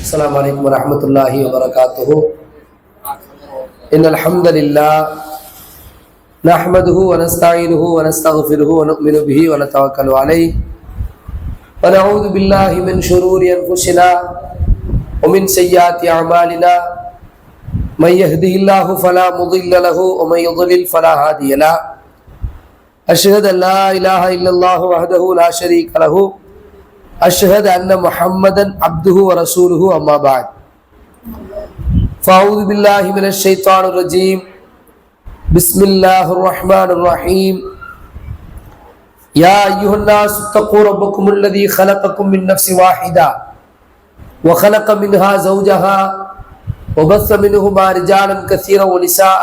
السلام عليكم ورحمة الله وبركاته. إن الحمد لله نحمده ونستعينه ونستغفره ونؤمن به ونتوكل عليه ونعوذ بالله من شرور أنفسنا ومن سيئات أعمالنا من يهده الله فلا مضل له ومن يضلل فلا هادي له. أشهد أن لا إله إلا الله وحده لا شريك له. أشهد أن محمدا عبده ورسوله. أما بعد فأعوذ بالله من الشيطان الرجيم. بسم الله الرحمن الرحيم. يا أيها الناس اتقوا ربكم الذي خلقكم من نفس واحدة وخلق منها زوجها وبث منهما رجالا كثيرا ونساء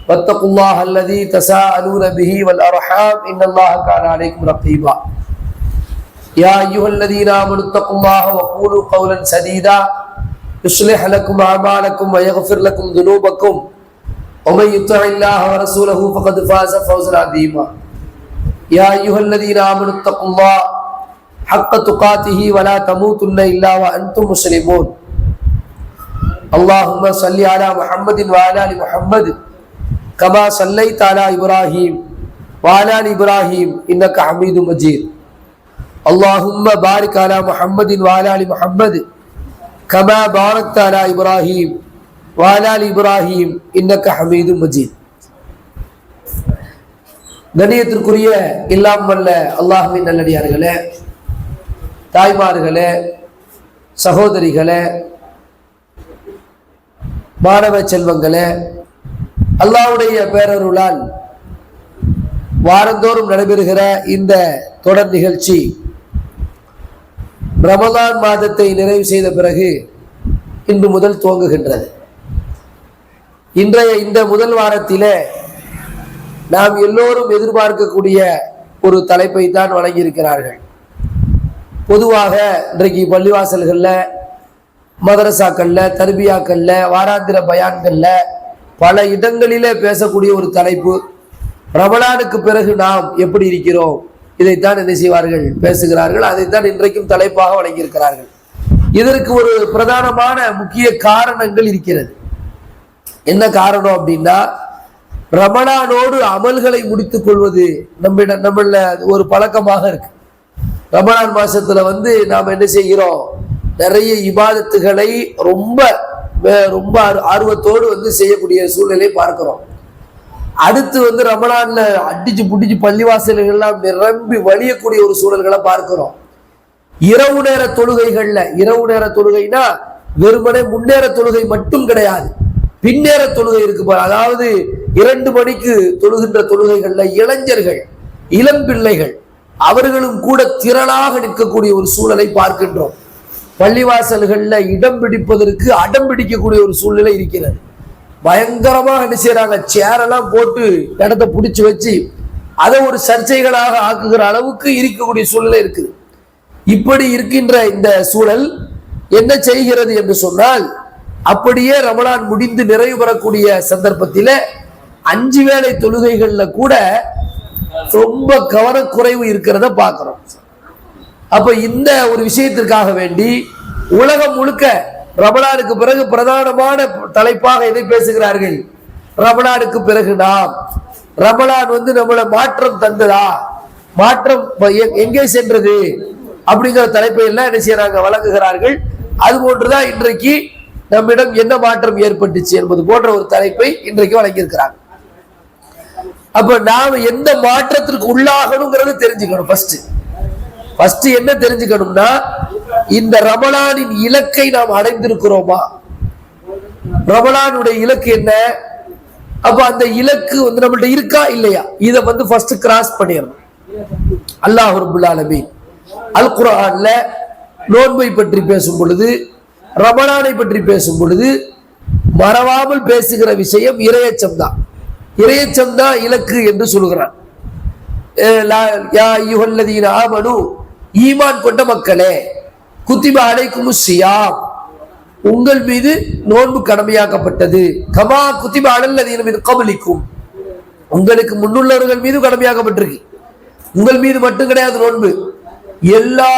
واتقوا الله الذي تساءلون به والأرحام إن الله كان عليكم رقيبا. يا أيها الذين آمنوا اتقوا الله وقولوا قولا سديدا يصلح لكم أعمالكم ويغفر لكم ذنوبكم ومن يطع الله ورسوله فقد فاز فوزا عظيما. يا أيها الذين آمنوا اتقوا الله حق تقاته ولا تموتن إلا وأنتم مسلمون. اللهم صل على محمد وعلى آل محمد كما صليت على إبراهيم وعلى آل إبراهيم إنك حميد مجيد. اللهم بارك على محمد وعلى آل محمد كما باركت على إبراهيم وعلى آل إبراهيم إنك حميد مجيد. கண்ணியத்திற்குரிய எல்லாம் வல்ல அல்லாஹ்வின் நல்லடியார்களே, தாய்மார்களே, சகோதரிகளே, மாணவ செல்வங்களே, அல்லாஹ்வுடைய பேரருளால் வாரந்தோறும் நடைபெறுகிற இந்த தொடர் நிகழ்ச்சி ரமலான் மாதத்தை நிறைவு செய்த பிறகு இன்று முதல் துவங்குகின்றது. இன்றைய இந்த முதல் வாரத்திலே நாம் எல்லோரும் எதிர்பார்க்கக்கூடிய ஒரு தலைப்பை தான் வழங்கியிருக்கிறார்கள். பொதுவாக இன்றைக்கு பள்ளிவாசல்களில், மதரசாக்களில், தர்பியாக்களில், வாராந்திர பயான்களில் பல இடங்களிலே பேசக்கூடிய ஒரு தலைப்பு, ரமலானுக்கு பிறகு நாம் எப்படி இருக்கிறோம், இதைத்தான் என்ன செய்வார்கள், பேசுகிறார்கள். அதைத்தான் இன்றைக்கும் தலைப்பாக வழங்கியிருக்கிறார்கள். இதற்கு ஒரு பிரதானமான முக்கிய காரணங்கள் இருக்கிறது. என்ன காரணம் அப்படின்னா, ரமலானோடு அமல்களை முடித்துக் கொள்வது நம்மள ஒரு பழக்கமாக இருக்கு. ரமலான் மாசத்துல நாம் என்ன செய்கிறோம், நிறைய இபாதத்துகளை ரொம்ப ரொம்ப ஆர்வத்தோடு செய்யக்கூடிய சூழ்நிலை பார்க்கிறோம். அடுத்து ரமலான்ல அடிச்சு புடிச்சு பள்ளிவாசல்கள் எல்லாம் நிரம்பி வழியக்கூடிய ஒரு சூழல்களை பார்க்கிறோம். இரவு நேர தொழுகைனா வெறுமனே முன்னேற தொழுகை மட்டும் கிடையாது, பின்னேற தொழுகை இருக்கு. அதாவது 2 மணிக்கு தொழுகின்ற தொழுகைகள்ல இளைஞர்கள், இளம் பிள்ளைகள் அவர்களும் கூட திரளாக நிற்கக்கூடிய ஒரு சூழலை பார்க்கின்றோம். பள்ளிவாசல்கள்ல இடம் பிடிப்பதற்கு அடம் பிடிக்கக்கூடிய ஒரு சூழ்நிலை இருக்கிறது. பயங்கரமாக என்ன செய்யறாங்க, சேரெல்லாம் போட்டு இடத்தை பிடிச்சு வச்சு அதை ஒரு சர்ச்சைகளாக ஆக்குகிற அளவுக்கு இருக்கக்கூடிய சூழ்நிலை இருக்குது. இப்படி இருக்கின்ற இந்த சூழல் என்ன செய்கிறது என்று சொன்னால், அப்படியே ரமலான் முடிந்து நிறைவு பெறக்கூடிய சந்தர்ப்பத்தில் 5 வேளை தொழுகைகள்ல கூட ரொம்ப கவனக்குறைவு இருக்கிறத பார்க்கிறோம். அப்ப இந்த ஒரு விஷயத்திற்காக வேண்டி உலகம் முழுக்க ரமலானுக்கு பிறகு பிரதானமான தலைப்பாக எதை பேசுகிறார்கள், ரமலானுக்கு பிறகு நாம், ரமலான் நம்மள மாற்றம் தந்ததா, மாற்றம் எங்கே சென்றது அப்படிங்கிற தலைப்பை எல்லாம் என்ன செய்யறாங்க, வழங்குகிறார்கள். அது போன்றுதான் இன்றைக்கு நம்மிடம் என்ன மாற்றம் ஏற்பட்டுச்சு என்பது போன்ற ஒரு தலைப்பை இன்றைக்கு வழங்கியிருக்கிறாங்க. அப்ப நாம் எந்த மாற்றத்திற்கு உள்ளாகணுங்கிறத தெரிஞ்சுக்கணும். ஃபர்ஸ்ட் என்ன தெரிஞ்சுக்கணும்னா, இந்த ரமலானின் இலக்கை நாம் அடைந்திருக்கிறோமா, ரமலானுடைய இலக்கு என்ன, அப்ப அந்த இலக்கு நம்மள்ட்ட இருக்கா இல்லையா, இதை ஃபர்ஸ்ட் கிராஸ் பண்ணிடணும். அல்லாஹ் ரப்பல் ஆலமீன் அல் குர்ஆன்ல நோன்பை பற்றி பேசும் பொழுது, ரமலானை பற்றி பேசும் பொழுது மறவாமல் பேசுகிற விஷயம் இறையச்சம் தான். இறையச்சம் தான் இலக்கு என்று சொல்கிறான். யா அய்யுஹல்லதீன ஆமனு, ஈமான் கொண்ட மக்களே, குத்திப அலைக்குமுஸ் ஸியாம், உங்கள் மீது நோன்பு கடமையாக்கப்பட்டது. கமா குத்திப அலல்லதீன மின் கப்லிக்கும், உங்களுக்கு முன்னுள்ளவர்கள் மீது கடமையாக்கப்பட்டிருக்கு. உங்கள் மீது மட்டும் கிடையாது நோன்பு, எல்லா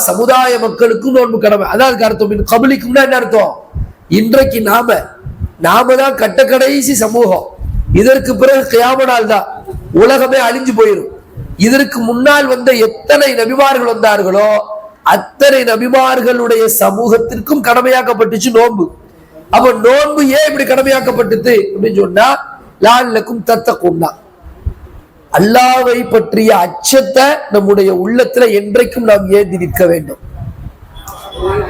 சமுதாய மக்களுக்கும் நோன்பு கடமை. அதாவது அர்த்தம் கபலிக்கும்னா என்ன அர்த்தம்? இன்றைக்கு நாம தான் கடைசி சமூகம். இதற்கு பிறகு கியாமத் நாள் தான், உலகமே அழிஞ்சு போயிடும். இதற்கு முன்னால் வந்த எத்தனை நபிமார்கள் வந்தார்களோ அத்தனை நபிமார்களுடைய சமூகத்திற்கும் கடமையாக்கப்பட்டுச்சு நோன்பு. அப்ப நோன்பு ஏன் இப்படி கடமையாக்கப்பட்டது அப்படின்னு சொன்னா, லஅல்லக்கும் தத்தகூன், அல்லாஹ்வை பற்றிய அச்சத்தை நம்முடைய உள்ளத்துல என்றைக்கும் நாம் ஏந்தி நிற்க வேண்டும்.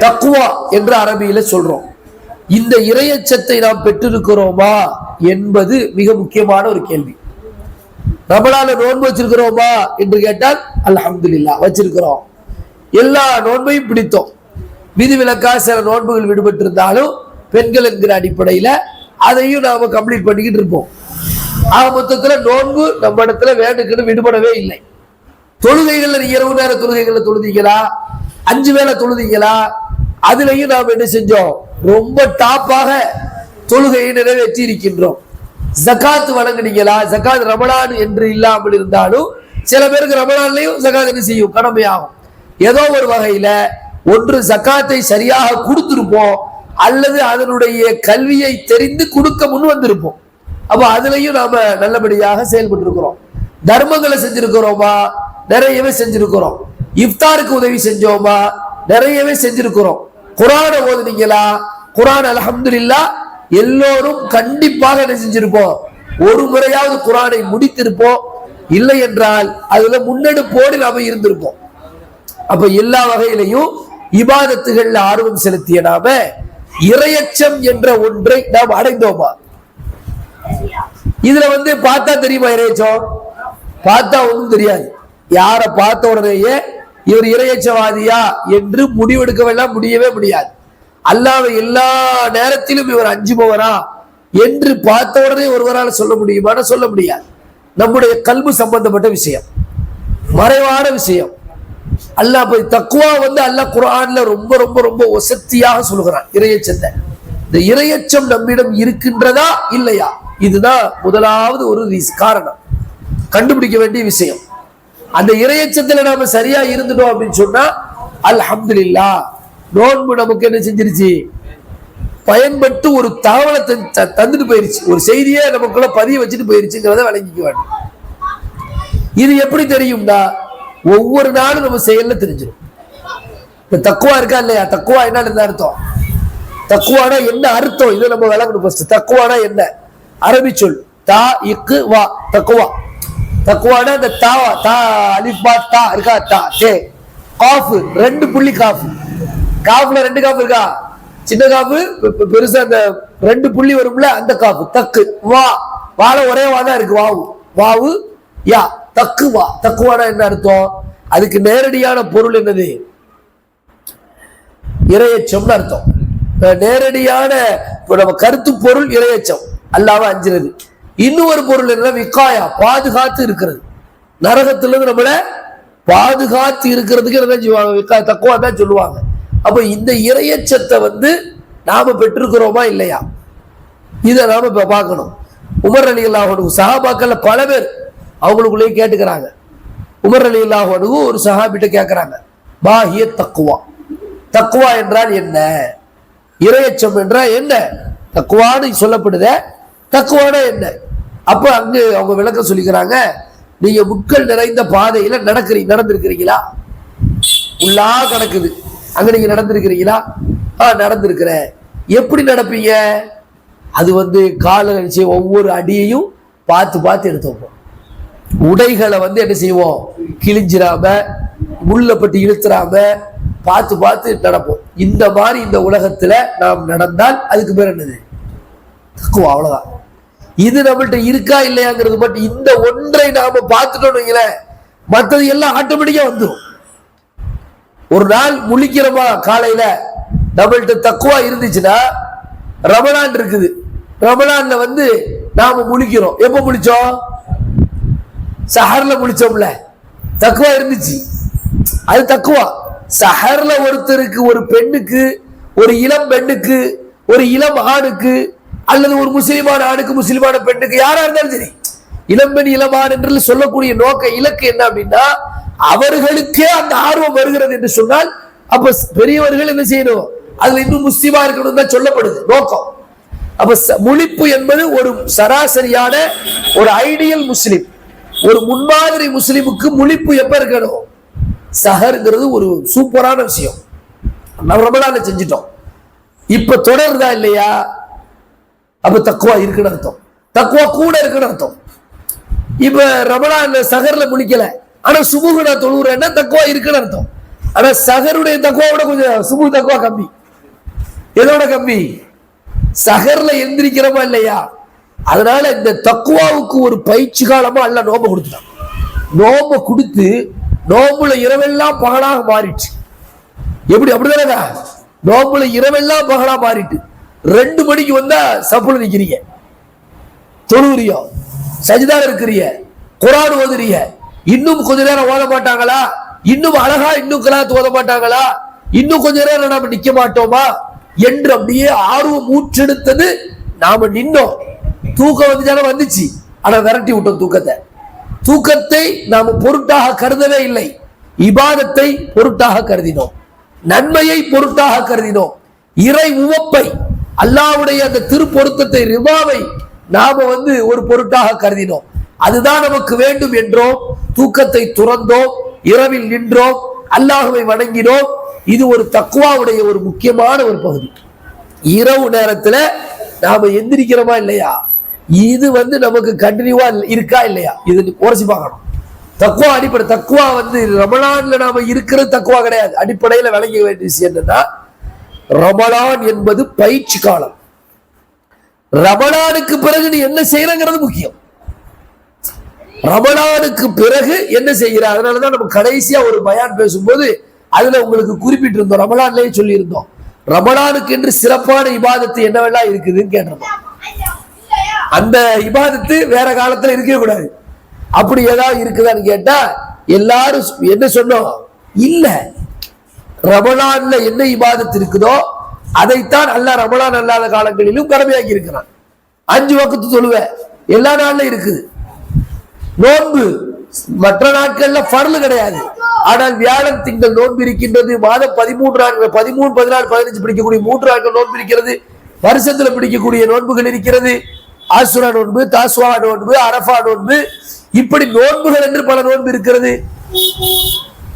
தக்வா என்று அரபியில சொல்றோம். இந்த இறையச்சத்தை நாம் பெற்றிருக்கிறோமா என்பது மிக முக்கியமான ஒரு கேள்வி. ரமலான்ல நோன்பு வச்சிருக்கிறோமா என்று கேட்டால் அல்ஹம்துலில்லாஹ் வச்சிருக்கிறோம். எல்லா நோன்பையும் பிடித்தோம். விதிவிலக்கா சில நோன்புகள் விடுபட்டு இருந்தாலும் பெண்கள் என்கிற அடிப்படையில அதையும் நாம கம்ப்ளீட் பண்ணிக்கிட்டு இருப்போம். ஆக மொத்தத்துல நோன்பு நம்ம இடத்துல வேண்டுக்குன்னு விடுபடவே இல்லை. தொழுகைகள்ல இரவு நேர தொழுகைகள்ல தொழுதீங்களா, 5 வேளை தொழுதீங்களா, அதுலயும் நாம் என்ன செஞ்சோம்? ரொம்ப டாப்பாக தொழுகையை நிறைவேற்றி இருக்கின்றோம். ஜகாத் வழங்குனீங்களா? ஜகாத் ரமலான் என்று இல்லாமல் இருந்தாலும் சில பேருக்கு ரமலான்லயும் ஜகாத் என்ன செய்யும்? கடமையாகும். ஏதோ ஒரு வகையில ஒன்று ஜகாத்தை சரியாக கொடுத்திருப்போம், அல்லது அதனுடைய கல்வியை தெரிந்து கொடுக்க முன் வந்திருப்போம். அப்ப அதுலயும் நாம நல்லபடியாக செயல்பட்டு இருக்கிறோம். தர்மங்களை செஞ்சிருக்கிறோமா? நிறையவே செஞ்சிருக்கிறோம். இஃப்தாருக்கு உதவி செஞ்சோமா? நிறையவே செஞ்சிருக்கிறோம். குர்ஆனை ஓதுனீங்களா? குர்ஆன் அல்ஹம்துலில்லாஹ் எல்லோரும் கண்டிப்பாக என்ன செஞ்சிருப்போம்? ஒரு முறையாவது குர்ஆனை முடித்திருப்போம். இல்லை என்றால் அதுல முன்னெடுப்போடு நாம இருந்திருப்போம். அப்ப எல்லா வகையிலையும் இபாதத்துகள்ல ஆர்வம் செலுத்திய நாம இறையச்சம் என்ற ஒன்றை நாம் அடைந்தோமா? இதுல பார்த்தா தெரியுமா இறையச்சம்? பார்த்தா ஒன்றும் தெரியாது. யாரை பார்த்த உடனேயே இவர் இறையச்சவாதியா என்று முடிவெடுக்கவெல்லாம் முடியவே முடியாது. அல்லாஹ்வை எல்லா நேரத்திலும் இவர் அஞ்சுபவரா என்று பார்த்த உடனே ஒருவரால் சொல்ல முடியுமா? சொல்ல முடியாது. நம்முடைய கல்பு சம்பந்தப்பட்ட விஷயம், மறைவான விஷயம். அல்லாஹ் தக்வா அல்லாஹ் குர்ஆன்ல ரொம்ப ரொம்ப ரொம்ப வசத்தியாக சொல்கிறான் இறையச்சத்தை. இந்த இறையச்சம் நம்மிடம் இருக்கின்றதா இல்லையா? இதுதான் முதலாவது ஒரு காரணம், கண்டுபிடிக்க வேண்டிய விஷயம். அந்த இறையச்சத்துல நாம சரியா இருந்துட்டோம் அப்படின்னு சொன்னா அல்ஹம்துலில்லாஹ், நோன்பு நமக்கு என்ன செஞ்சிருச்சு? பயன்பட்டு ஒரு தகவலை தந்துட்டு போயிருச்சு, ஒரு செய்தியை நமக்குள்ள பதிய வச்சுட்டு போயிருச்சுங்கிறத விளங்கிக்க வேண்டும். இது எப்படி தெரியும்னா, ஒவ்வொரு நாளும் நம்ம செயல்ல தெரிஞ்சிடும். இந்த தக்குவா இருக்கா இல்லையா? தக்குவா என்ன அர்த்தம்? தக்குவானா என்ன அர்த்தம்? இதை நம்ம விளங்கணும் ஃபர்ஸ்ட். தக்குவானா என்ன? அரபி சொல் தா இக்கு வா. தக்குவா, தக்குவானா இந்த தாவா, தா அலிஃப் பா தா இருக்கா, தா தே காஃப் 2 புள்ளி காஃப். காஃப்ல 2 காஃப் இருக்கா? சின்ன காஃப், பெருசா அந்த 2 புள்ளி வரும்ல அந்த காஃப். தக்கு வா, வாழ ஒரே வா தான் இருக்கு. வாவு வாவு யா, தக்குவா. தக்குவானா என்ன அர்த்தம்? அதுக்கு நேரடியான பொருள் என்னது? இறையச்சம்னு அர்த்தம். நேரடியான நம்ம கருத்து பொருள் இறையச்சம், அல்லாஹ்வை அஞ்சுறது. இன்னொரு பொருள் என்ன? விகாயா, பாதுகாத்து இருக்கிறது. நரகத்திலிருந்து நம்மள பாதுகாத்து இருக்கிறதுக்கு என்ன செய்வாங்க? தக்குவா தான் சொல்லுவாங்க. அப்ப இந்த இறையச்சத்தை நாம பெற்றிருக்கிறோமா இல்லையா? இதை நாம இப்ப பார்க்கணும். உமர் ரலியல்லாஹு அன்ஹு சஹாபாக்கள்ல பல பேர் அவங்களுக்குள்ளேயே கேட்டுக்கிறாங்க. உமர் ரலியல்லாஹு அன்ஹு ஒரு சஹாபிட்ட கேட்கிறாங்க, பாஹிய தக்குவா, தக்குவா என்றால் என்ன? இறையச்சம் என்றால் என்ன? தக்குவான்னு சொல்லப்படுத, தக்குவானா என்ன? அப்ப அங்கு அவங்க விளக்கம் சொல்லிக்கிறாங்க, நீங்க முட்கள் நிறைந்த பாதையில நடந்திருக்கிறீங்களா? உள்ளா கிடக்குது, அங்க நீங்க நடந்திருக்கிறீங்களா? நடந்திருக்கிற. எப்படி நடப்பீங்க? அது கால நினைச்சு ஒவ்வொரு அடியையும் பார்த்து பார்த்து எடுத்து வைப்போம். உடைகளை என்ன செய்வோம்? கிழிஞ்சிராம, முள்ளப்பட்டு இழுத்துறாம பார்த்து பார்த்து நடப்போம். இந்த மாதிரி இந்த உலகத்துல நாம் நடந்தால் அதுக்கு பேர் என்னது? தக்குவா. அவ்வளவுதான். இது நம்மள்ட்ட இருக்கா இல்லையாங்கிறது மட்டும், இந்த ஒன்றை நாம பார்த்துட்டோம், மற்றது எல்லாம் ஆட்டோமேட்டிக்கா வந்துடும். ஒரு நாள் முழிக்கிறோமா காலையில, நம்மள்ட்ட தக்குவா இருந்துச்சுன்னா, ரமலான் இருக்குது, ரமலான்ல நாம முழிக்கிறோம். எப்ப முழிச்சோம்? சஹர்ல முழிச்சோம்ல, தக்குவா இருந்துச்சு, அது தக்குவா. சஹர்ல ஒருத்தருக்கு, ஒரு பெண்ணுக்கு, ஒரு இளம் பெண்ணுக்கு, ஒரு இளம் ஆணுக்கு, அல்லது ஒரு முஸ்லிமான ஆணுக்கு, முஸ்லிமான பெண்ணுக்கு, யாரா இருந்தாலும் சரி, இளம்பெண் இளமான் என்று சொல்லக்கூடிய நோக்க இலக்கு என்ன அப்படின்னா, அவர்களுக்கே அந்த ஆர்வம் வருகிறது என்று சொன்னால் அப்ப பெரியவர்கள் என்ன செய்யணும், அதுல இன்னும் முஸ்லிமா இருக்கணும் தான் சொல்லப்படுது நோக்கம். அப்ப முழிப்பு என்பது ஒரு சராசரியான ஒரு ஐடியல் முஸ்லிம், ஒரு முன்மாதிரி முஸ்லிமுக்கு முழிப்பு எப்ப இருக்கணும்? சஹர்ங்கிறது ஒரு சூப்பரான விஷயம். நம்ம ரமலான்ல செஞ்சிட்டோம், இப்ப தொடருதா இல்லையா? அப்ப தக்குவா இருக்குன்னு அர்த்தம், தக்குவா கூட இருக்குன்னு அர்த்தம். இப்ப ரமலான்ல சஹர்ல முழிக்கல, ஆனா சுபுகு நான் தொழுகிறேன்னா தக்குவா இருக்குன்னு அர்த்தம். ஆனா சஹருடைய தக்குவாவோட கொஞ்சம் சுபு தக்குவா கம்மி. எதோட கம்மி? சஹர்ல எந்திரிக்கிறோமா இல்லையா? அதனால இந்த தக்குவாவுக்கு ஒரு பயிற்சி காலமா அல்ல நோம்பு கொடுத்துட்டான். நோம்பு கொடுத்து நோம்புல இரவெல்லாம் பகலாக மாறிடுச்சு. எப்படி? அப்படிதானே, நோம்புல இரவெல்லாம் பகலா மாறிட்டு 2 மணிக்கு வந்தா சப்புல நிக்கிறீங்க, தொழுகிறியோ, சஜிதால இருக்கிறீங்க, குர்ஆன் ஓதுறீங்க. இன்னும் கொஞ்ச நேரம் ஓத மாட்டாங்களா? இன்னும் அழகா இன்னும் கிராத் ஓத மாட்டாங்களா? இன்னும் கொஞ்ச நேரம் நாம நிக்க மாட்டோமா என்று அப்படியே ஆர்வம் மூச்செடுத்தது. நாம நின்னோம், தூக்கம் வந்துச்சு, ஆனா விரட்டி விட்டோம் தூக்கத்தை. தூக்கத்தை நாம பொருட்டாக கருதவே இல்லை, இபாதத்தை பொருட்டாக கருதினோம், நன்மையை பொருட்டாக கருதினோம், இறை உவப்பை அல்லாஹ்வுடைய அந்த திருப்பொருத்தத்தை ரிவாவை நாம ஒரு பொருட்டாக கருதினோம். அதுதான் நமக்கு வேண்டும் என்றோம், தூக்கத்தை துறந்தோம், இரவில் நின்றோம், அல்லாஹ்வை வணங்கினோம். இது ஒரு தக்வாவுடைய ஒரு முக்கியமான ஒரு பகுதி. இரவு நேரத்துல நாம எந்திரிக்கிறோமா இல்லையா, இது நமக்கு கண்டினியூவா இருக்கா இல்லையா, இது உரசி பார்க்கணும். தக்குவா அடிப்படை. தக்குவா ரமலான்ல நாம இருக்கிறது தக்குவா கிடையாது. அடிப்படையில விளங்க வேண்டிய விஷயம் என்னன்னா, ரமலான் என்பது பயிற்சி காலம். ரமலானுக்கு பிறகு நீ என்ன செய்யறங்கிறது முக்கியம். ரமலானுக்கு பிறகு என்ன செய்யற? அதனாலதான் நம்ம கடைசியா ஒரு பயான் பேசும்போது அதுல உங்களுக்கு குறிப்பிட்டு இருந்தோம், ரமலான்லயே சொல்லி இருந்தோம், ரமலானுக்கு என்று சிறப்பான இபாதத்து என்னவெல்லாம் இருக்குதுன்னு கேட்டிருந்தோம். அந்த இபாதத்து வேற காலத்துல இருக்கவே கூடாது. அப்படி ஏதாவது இருக்குதான்னு கேட்டா எல்லாரும் என்ன சொன்னோம்? இல்ல, ரமலான்ல என்ன இபாதத்து இருக்குதோ அதைத்தான் அல்லாஹ் ரமலான் அல்லாத காலங்களிலும் கடமையாக்கி இருக்கிறான். 5 வக்து தொழுவை எல்லா நாள்ல இருக்குது. நோன்பு மற்ற நாட்கள்ல ஃபர்லு கிடையாது, ஆனால் வியாழன் திங்கள் நோன்பு இருக்கின்றது. மாதம் 13 நாட்கள், 13, 14, 15 பிடிக்கக்கூடிய 3 நாட்கள் நோன்பு இருக்கிறது. வருஷத்துல பிடிக்கக்கூடிய நோன்புகள் இருக்கிறது. ஆசுரா நோன்பு, தாசுவா நோன்பு, அரஃபா நோன்பு, இப்படி நோன்புகள் என்று பல நோன்பு இருக்கிறது.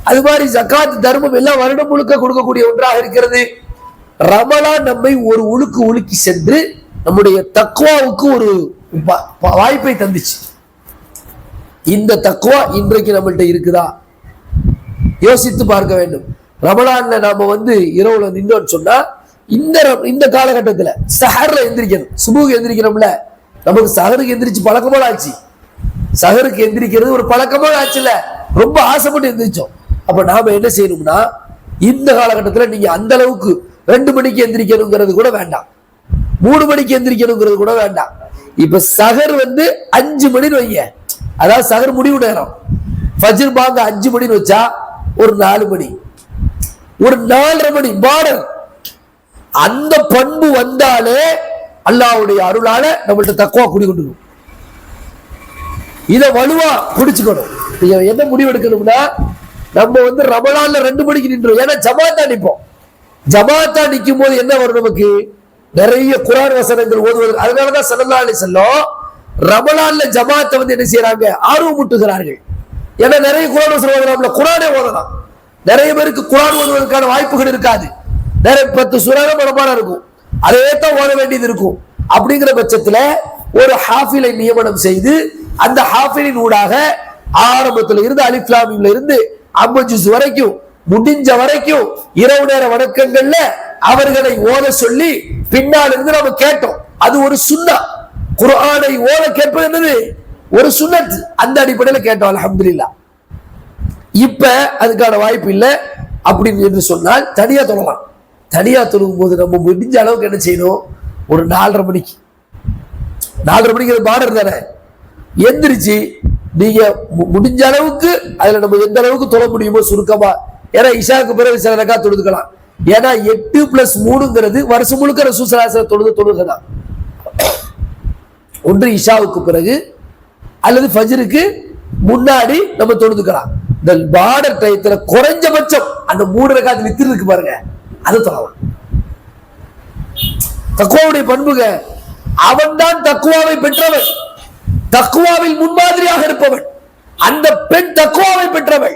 அது மாதிரி ஜகாத் தர்மம் எல்லாம் வருடம் முழுக்க கொடுக்கக்கூடிய ஒன்றாக இருக்கிறது. ரமலான் நம்மை ஒரு உலுக்கி சென்று நம்முடைய தக்வாவுக்கு ஒரு வாய்ப்பை தந்துச்சு. இந்த தக்வா இன்றைக்கு நம்மள்ட்ட இருக்குதா யோசித்து பார்க்க வேண்டும். ரமலான்ல நாம இரவுல நின்றோம்னு சொன்னா இந்த காலகட்டத்துல சஹர்ல எந்திரிக்கணும். சுபுக்கு எந்திரிக்கிறோம்ல, நமக்கு சஹருக்கு எந்திரிச்சு பழக்கமான ஆச்சு. சஹருக்கு எந்திரிக்கிறது ஒரு பழக்கமான ஆச்சுல, ரொம்ப ஆசைப்பட்டு எந்திரிச்சோம். அப்ப நாம என்ன செய்யணும்னா, இந்த காலகட்டத்துல நீங்க அந்த அளவுக்கு 2 மணிக்கு எந்திரிக்கணுங்கிறது கூட வேண்டாம், 3 மணிக்கு எந்திரிக்கணுங்கிறது கூட வேண்டாம். இப்ப சஹர் 5 மணின்னு வைங்க, அதாவது சஹர் முடிவு நேரம். ஃபஜ்ர் பாங்க 5 மணின்னு வச்சா ஒரு 4 மணி, ஒரு 4:30 மணி பார்டர். அந்த பண்பு வந்தாலே அல்லாஹ்வுடைய அருளால நம்மள்ட்ட தக்வா குடிக்கொண்டு இதை வலுவா பிடிச்சுக்கணும். என்ன முடிவு எடுக்கணும்னா, நம்ம ரமலான்ல 2 மணிக்கு நின்றோம். ஏன்னா ஜமாத்தா நிற்போம். ஜமாத்தா நிற்கும் போது என்ன வரும்? நமக்கு நிறைய குர்ஆன் வசனங்கள் ஓதுவது. அதனாலதான் ஸல்லல்லாஹு அலைஹி வஸல்லம் ரமலான்ல ஜமாத்தை என்ன செய்யறாங்க? ஆர்வம் ஊட்டுகிறார்கள். ஏன்னா நிறைய குர்ஆன் வசனம் ஓதுறாங்க, குர்ஆனே ஓதலாம். நிறைய பேருக்கு குர்ஆன் ஓதுவதற்கான வாய்ப்புகள் இருக்காது. நிறைய 10 சூறாவே மனப்பாடம் இருக்கும், அதே தான் ஓத வேண்டியது இருக்கும். அப்படிங்கிற பட்சத்துல ஒரு ஹாஃபிலை நியமனம் செய்து அந்த ஹாஃபிலின் ஊடாக ஆரம்பத்துல இருந்து அலிஃப் லாம் மீம்ல இருந்து 50 ஜுஸ் வரைக்கும் முடிஞ்ச வரைக்கும் இரவு நேர வணக்கங்கள்ல அவர்களை ஓத சொல்லி பின்னால் இருந்து நம்ம கேட்டோம். அது ஒரு சுன்னா. குர்ஆனை ஓத கேட்பது என்னது? ஒரு சுன்னத். அந்த அடிப்படையில கேட்டோம், அல்ஹம்துலில்லாஹ். இப்ப அதுக்கான வாய்ப்பு இல்லை அப்படின்னு என்று சொன்னால் தனியா தொழலாம். தனியா தொழுகும் போது நம்ம முடிஞ்ச அளவுக்கு என்ன செய்யணும்? ஒரு 4:30 மணிக்கு, 4:30 மணிக்கு பார்டர் தானே, எந்திரிச்சு நீங்க முடிஞ்ச அளவுக்கு அதுல நம்ம எந்த அளவுக்கு தொழ முடியுமோ சுருக்கமா. ஏன்னா இஷாவுக்கு பிறகு சில ரக்கா தொழுதுக்கலாம். ஏன்னா 8+3 வருஷம் முழுக்க ரசூல் ஸல்லல்லாஹு அலைஹி வஸல்லம் தொழுகைதான். ஒன்று இஷாவுக்கு பிறகு அல்லது ஃபஜ்ருக்கு முன்னாடி நம்ம தொழுதுக்கலாம். இந்த பார்டர் டயத்துல குறைஞ்சபட்சம் அந்த 3 ரக்காத் வித்திர் இருக்கு பாருங்க, அது தொழலாம். தக்வாவுடைய பண்புக, அவன் தான் தக்வாவை பெற்றவன், தக்வாவில் முன்மாதிரியாக இருப்பவன். அந்த பெண் தக்வாவை பெற்றவள்,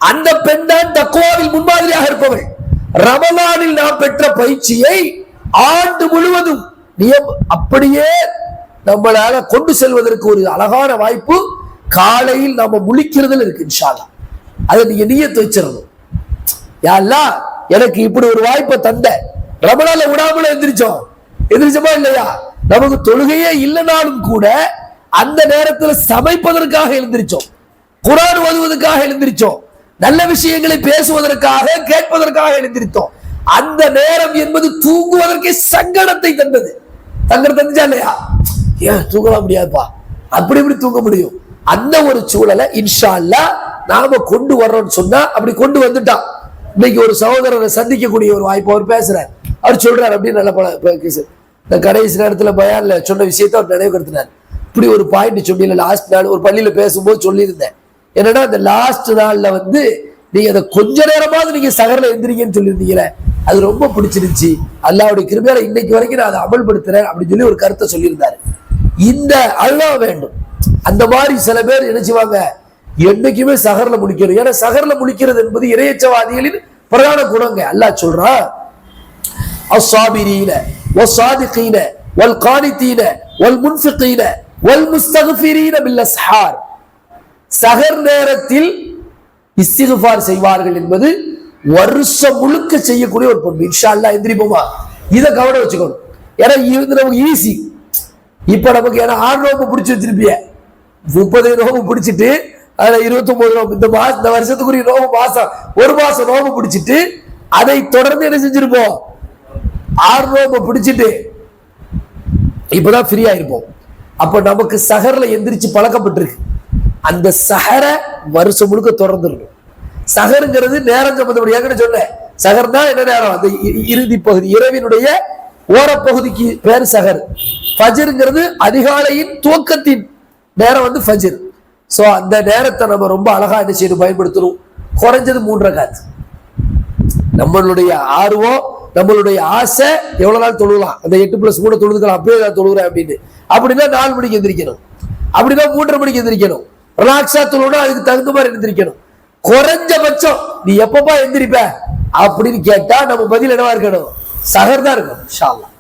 அந்த பெண் தான் தக்வாவில் முன்மாதிரியாக இருப்பவள். ரமலானில் நாம் பெற்ற பயிற்சியை ஆண்டு முழுவதும் அப்படியே நம்மளால கொண்டு செல்வதற்கு ஒரு அழகான வாய்ப்பு காலையில் நாம முழிக்கிறதுல இருக்கு. இன்ஷா அல்லாஹ் அதை நீங்க நியத் வச்சிடணும். யா அல்லாஹ் எனக்கு இப்படி ஒரு வாய்ப்பை தந்த, ரமலான்ல விடாமல எந்திரிச்சோமா இல்லையா? நமக்கு தொழுகையே இல்லைனாலும் கூட அந்த நேரத்தில் சமைப்பதற்காக எழுந்திரிச்சோம், குர்ஆன் ஓதுவதற்காக எழுந்திரிச்சோம், நல்ல விஷயங்களை பேசுவதற்காக கேட்பதற்காக எழுந்திரித்தோம். அந்த நேரம் என்பது தூங்குவதற்கே சங்கடத்தை தந்தது. சங்கடம் தந்துச்சா இல்லையா? ஏன் தூங்கலாம் முடியாதுப்பா, அப்படி இப்படி தூங்க முடியும். அந்த ஒரு சூழலை இன்ஷா அல்லாஹ் நாம கொண்டு வர்றோம்னு சொன்னா அப்படி கொண்டு வந்துட்டான். இன்னைக்கு ஒரு சகோதரரை சந்திக்கக்கூடிய ஒரு வாய்ப்பு அவர் பேசுறாரு, அவர் சொல்றாரு அப்படின்னு நல்ல கடைசி நேரத்துல பயான்ல சொன்ன விஷயத்த அவர் நினைவுபடுத்தினார். இப்படி ஒரு பாயிண்ட் சொன்னீங்க, லாஸ்ட் நாள் ஒரு பள்ளியில பேசும்போது சொல்லியிருந்தேன். என்னன்னா அந்த லாஸ்ட் நாள்ல நீங்க அதை கொஞ்ச நேரமாவது நீங்க சகர்ல எந்திரிங்கன்னு சொல்லியிருந்தீங்களே, அது ரொம்ப பிடிச்சிருந்துச்சு. அல்லாஹ்வுடைய கிருபையால இன்னைக்கு வரைக்கும் நான் அதை அமல்படுத்துறேன் அப்படின்னு சொல்லி ஒரு கருத்தை சொல்லியிருந்தாரு. இந்த அல்லாஹ் வேண்டும். அந்த மாதிரி சில பேர் என்ன செய்வாங்க, என்னைக்குமே சகர்ல முடிக்கணும். ஏன்னா சகர்ல முடிக்கிறது என்பது இறையச்சவாதிகளின் பிரதான குணங்க. அல்லாஹ் சொல்றான், அஸ்ஸாபிரீன வஸ்ஸாதிகீன வல்கானிதீன வல்முன்ஃபிகீன வல்முஸ்தக்ஃபிரீன பில்அஸ்ஹார். சஹர் நேரத்தில் இஸ்திக்ஃபார் செய்வார்கள் என்பது வருஷம் முழுக்க செய்யக்கூடிய ஒரு பண்பு. இன்ஷா அல்லாஹ் எந்திரிப்போமா, இதை கவனம் வச்சுக்கணும். ஏன்னா இது நமக்கு ஈஸி. இப்ப நமக்கு ஏன்னா 6 நோம்பு பிடிச்சி வச்சிருப்பிய, 30 நோம்பு பிடிச்சிட்டு அதுல 29 நோம்பு இந்த வருஷத்துக்குரிய நோம்பு ஒரு மாசம் நோம்பு பிடிச்சிட்டு அதை தொடர்ந்து என்ன செஞ்சிருப்போம், 6 நோம்பு பிடிச்சிட்டு இப்பதான் ஃப்ரீயா இருப்போம். அப்ப நமக்கு சஹர்ல எந்திரிச்சு பழக்கப்பட்டிருக்கு. அந்த சஹர வருஷம் முழுக்க தொடர்ந்துடணும். சஹருங்கிறது நேரம் சம்பந்தப்பட்ட, ஏற்கனவே சொன்னேன், சஹர்னா என்ன நேரம், அந்த இறுதி பகுதி, இரவினுடைய ஓரப்பகுதிக்கு பேர் சஹர். ஃபஜ்ருங்கிறது அதிகாலையின் துவக்கத்தின் நேரம் ஃபஜ்ர். சோ அந்த நேரத்தை நம்ம ரொம்ப அழகா என்ன செய்யணும், பயன்படுத்தணும். குறைஞ்சது 3 ரக்காத். நம்மளுடைய ஆர்வம், நம்மளுடைய ஆசை எவ்வளவு நாள் தொழுகலாம், அந்த 8+3 தொழுதுக்கலாம், அப்படியே நான் தொழுகிறேன் அப்படின்னு. அப்படின்னா 4 மணிக்கு எந்திரிக்கணும், அப்படின்னா 3:30 மணிக்கு எந்திரிக்கணும். ரிலாக்ஸா தொழுனா அதுக்கு தகுந்த மாதிரி எந்திரிக்கணும். குறைஞ்சபட்சம் நீ எப்பப்பா எந்திரிப்ப அப்படின்னு கேட்டா நம்ம பதில் என்னவா இருக்கணும், சஹர் தான் இருக்கணும். இன்ஷா அல்லாஹ்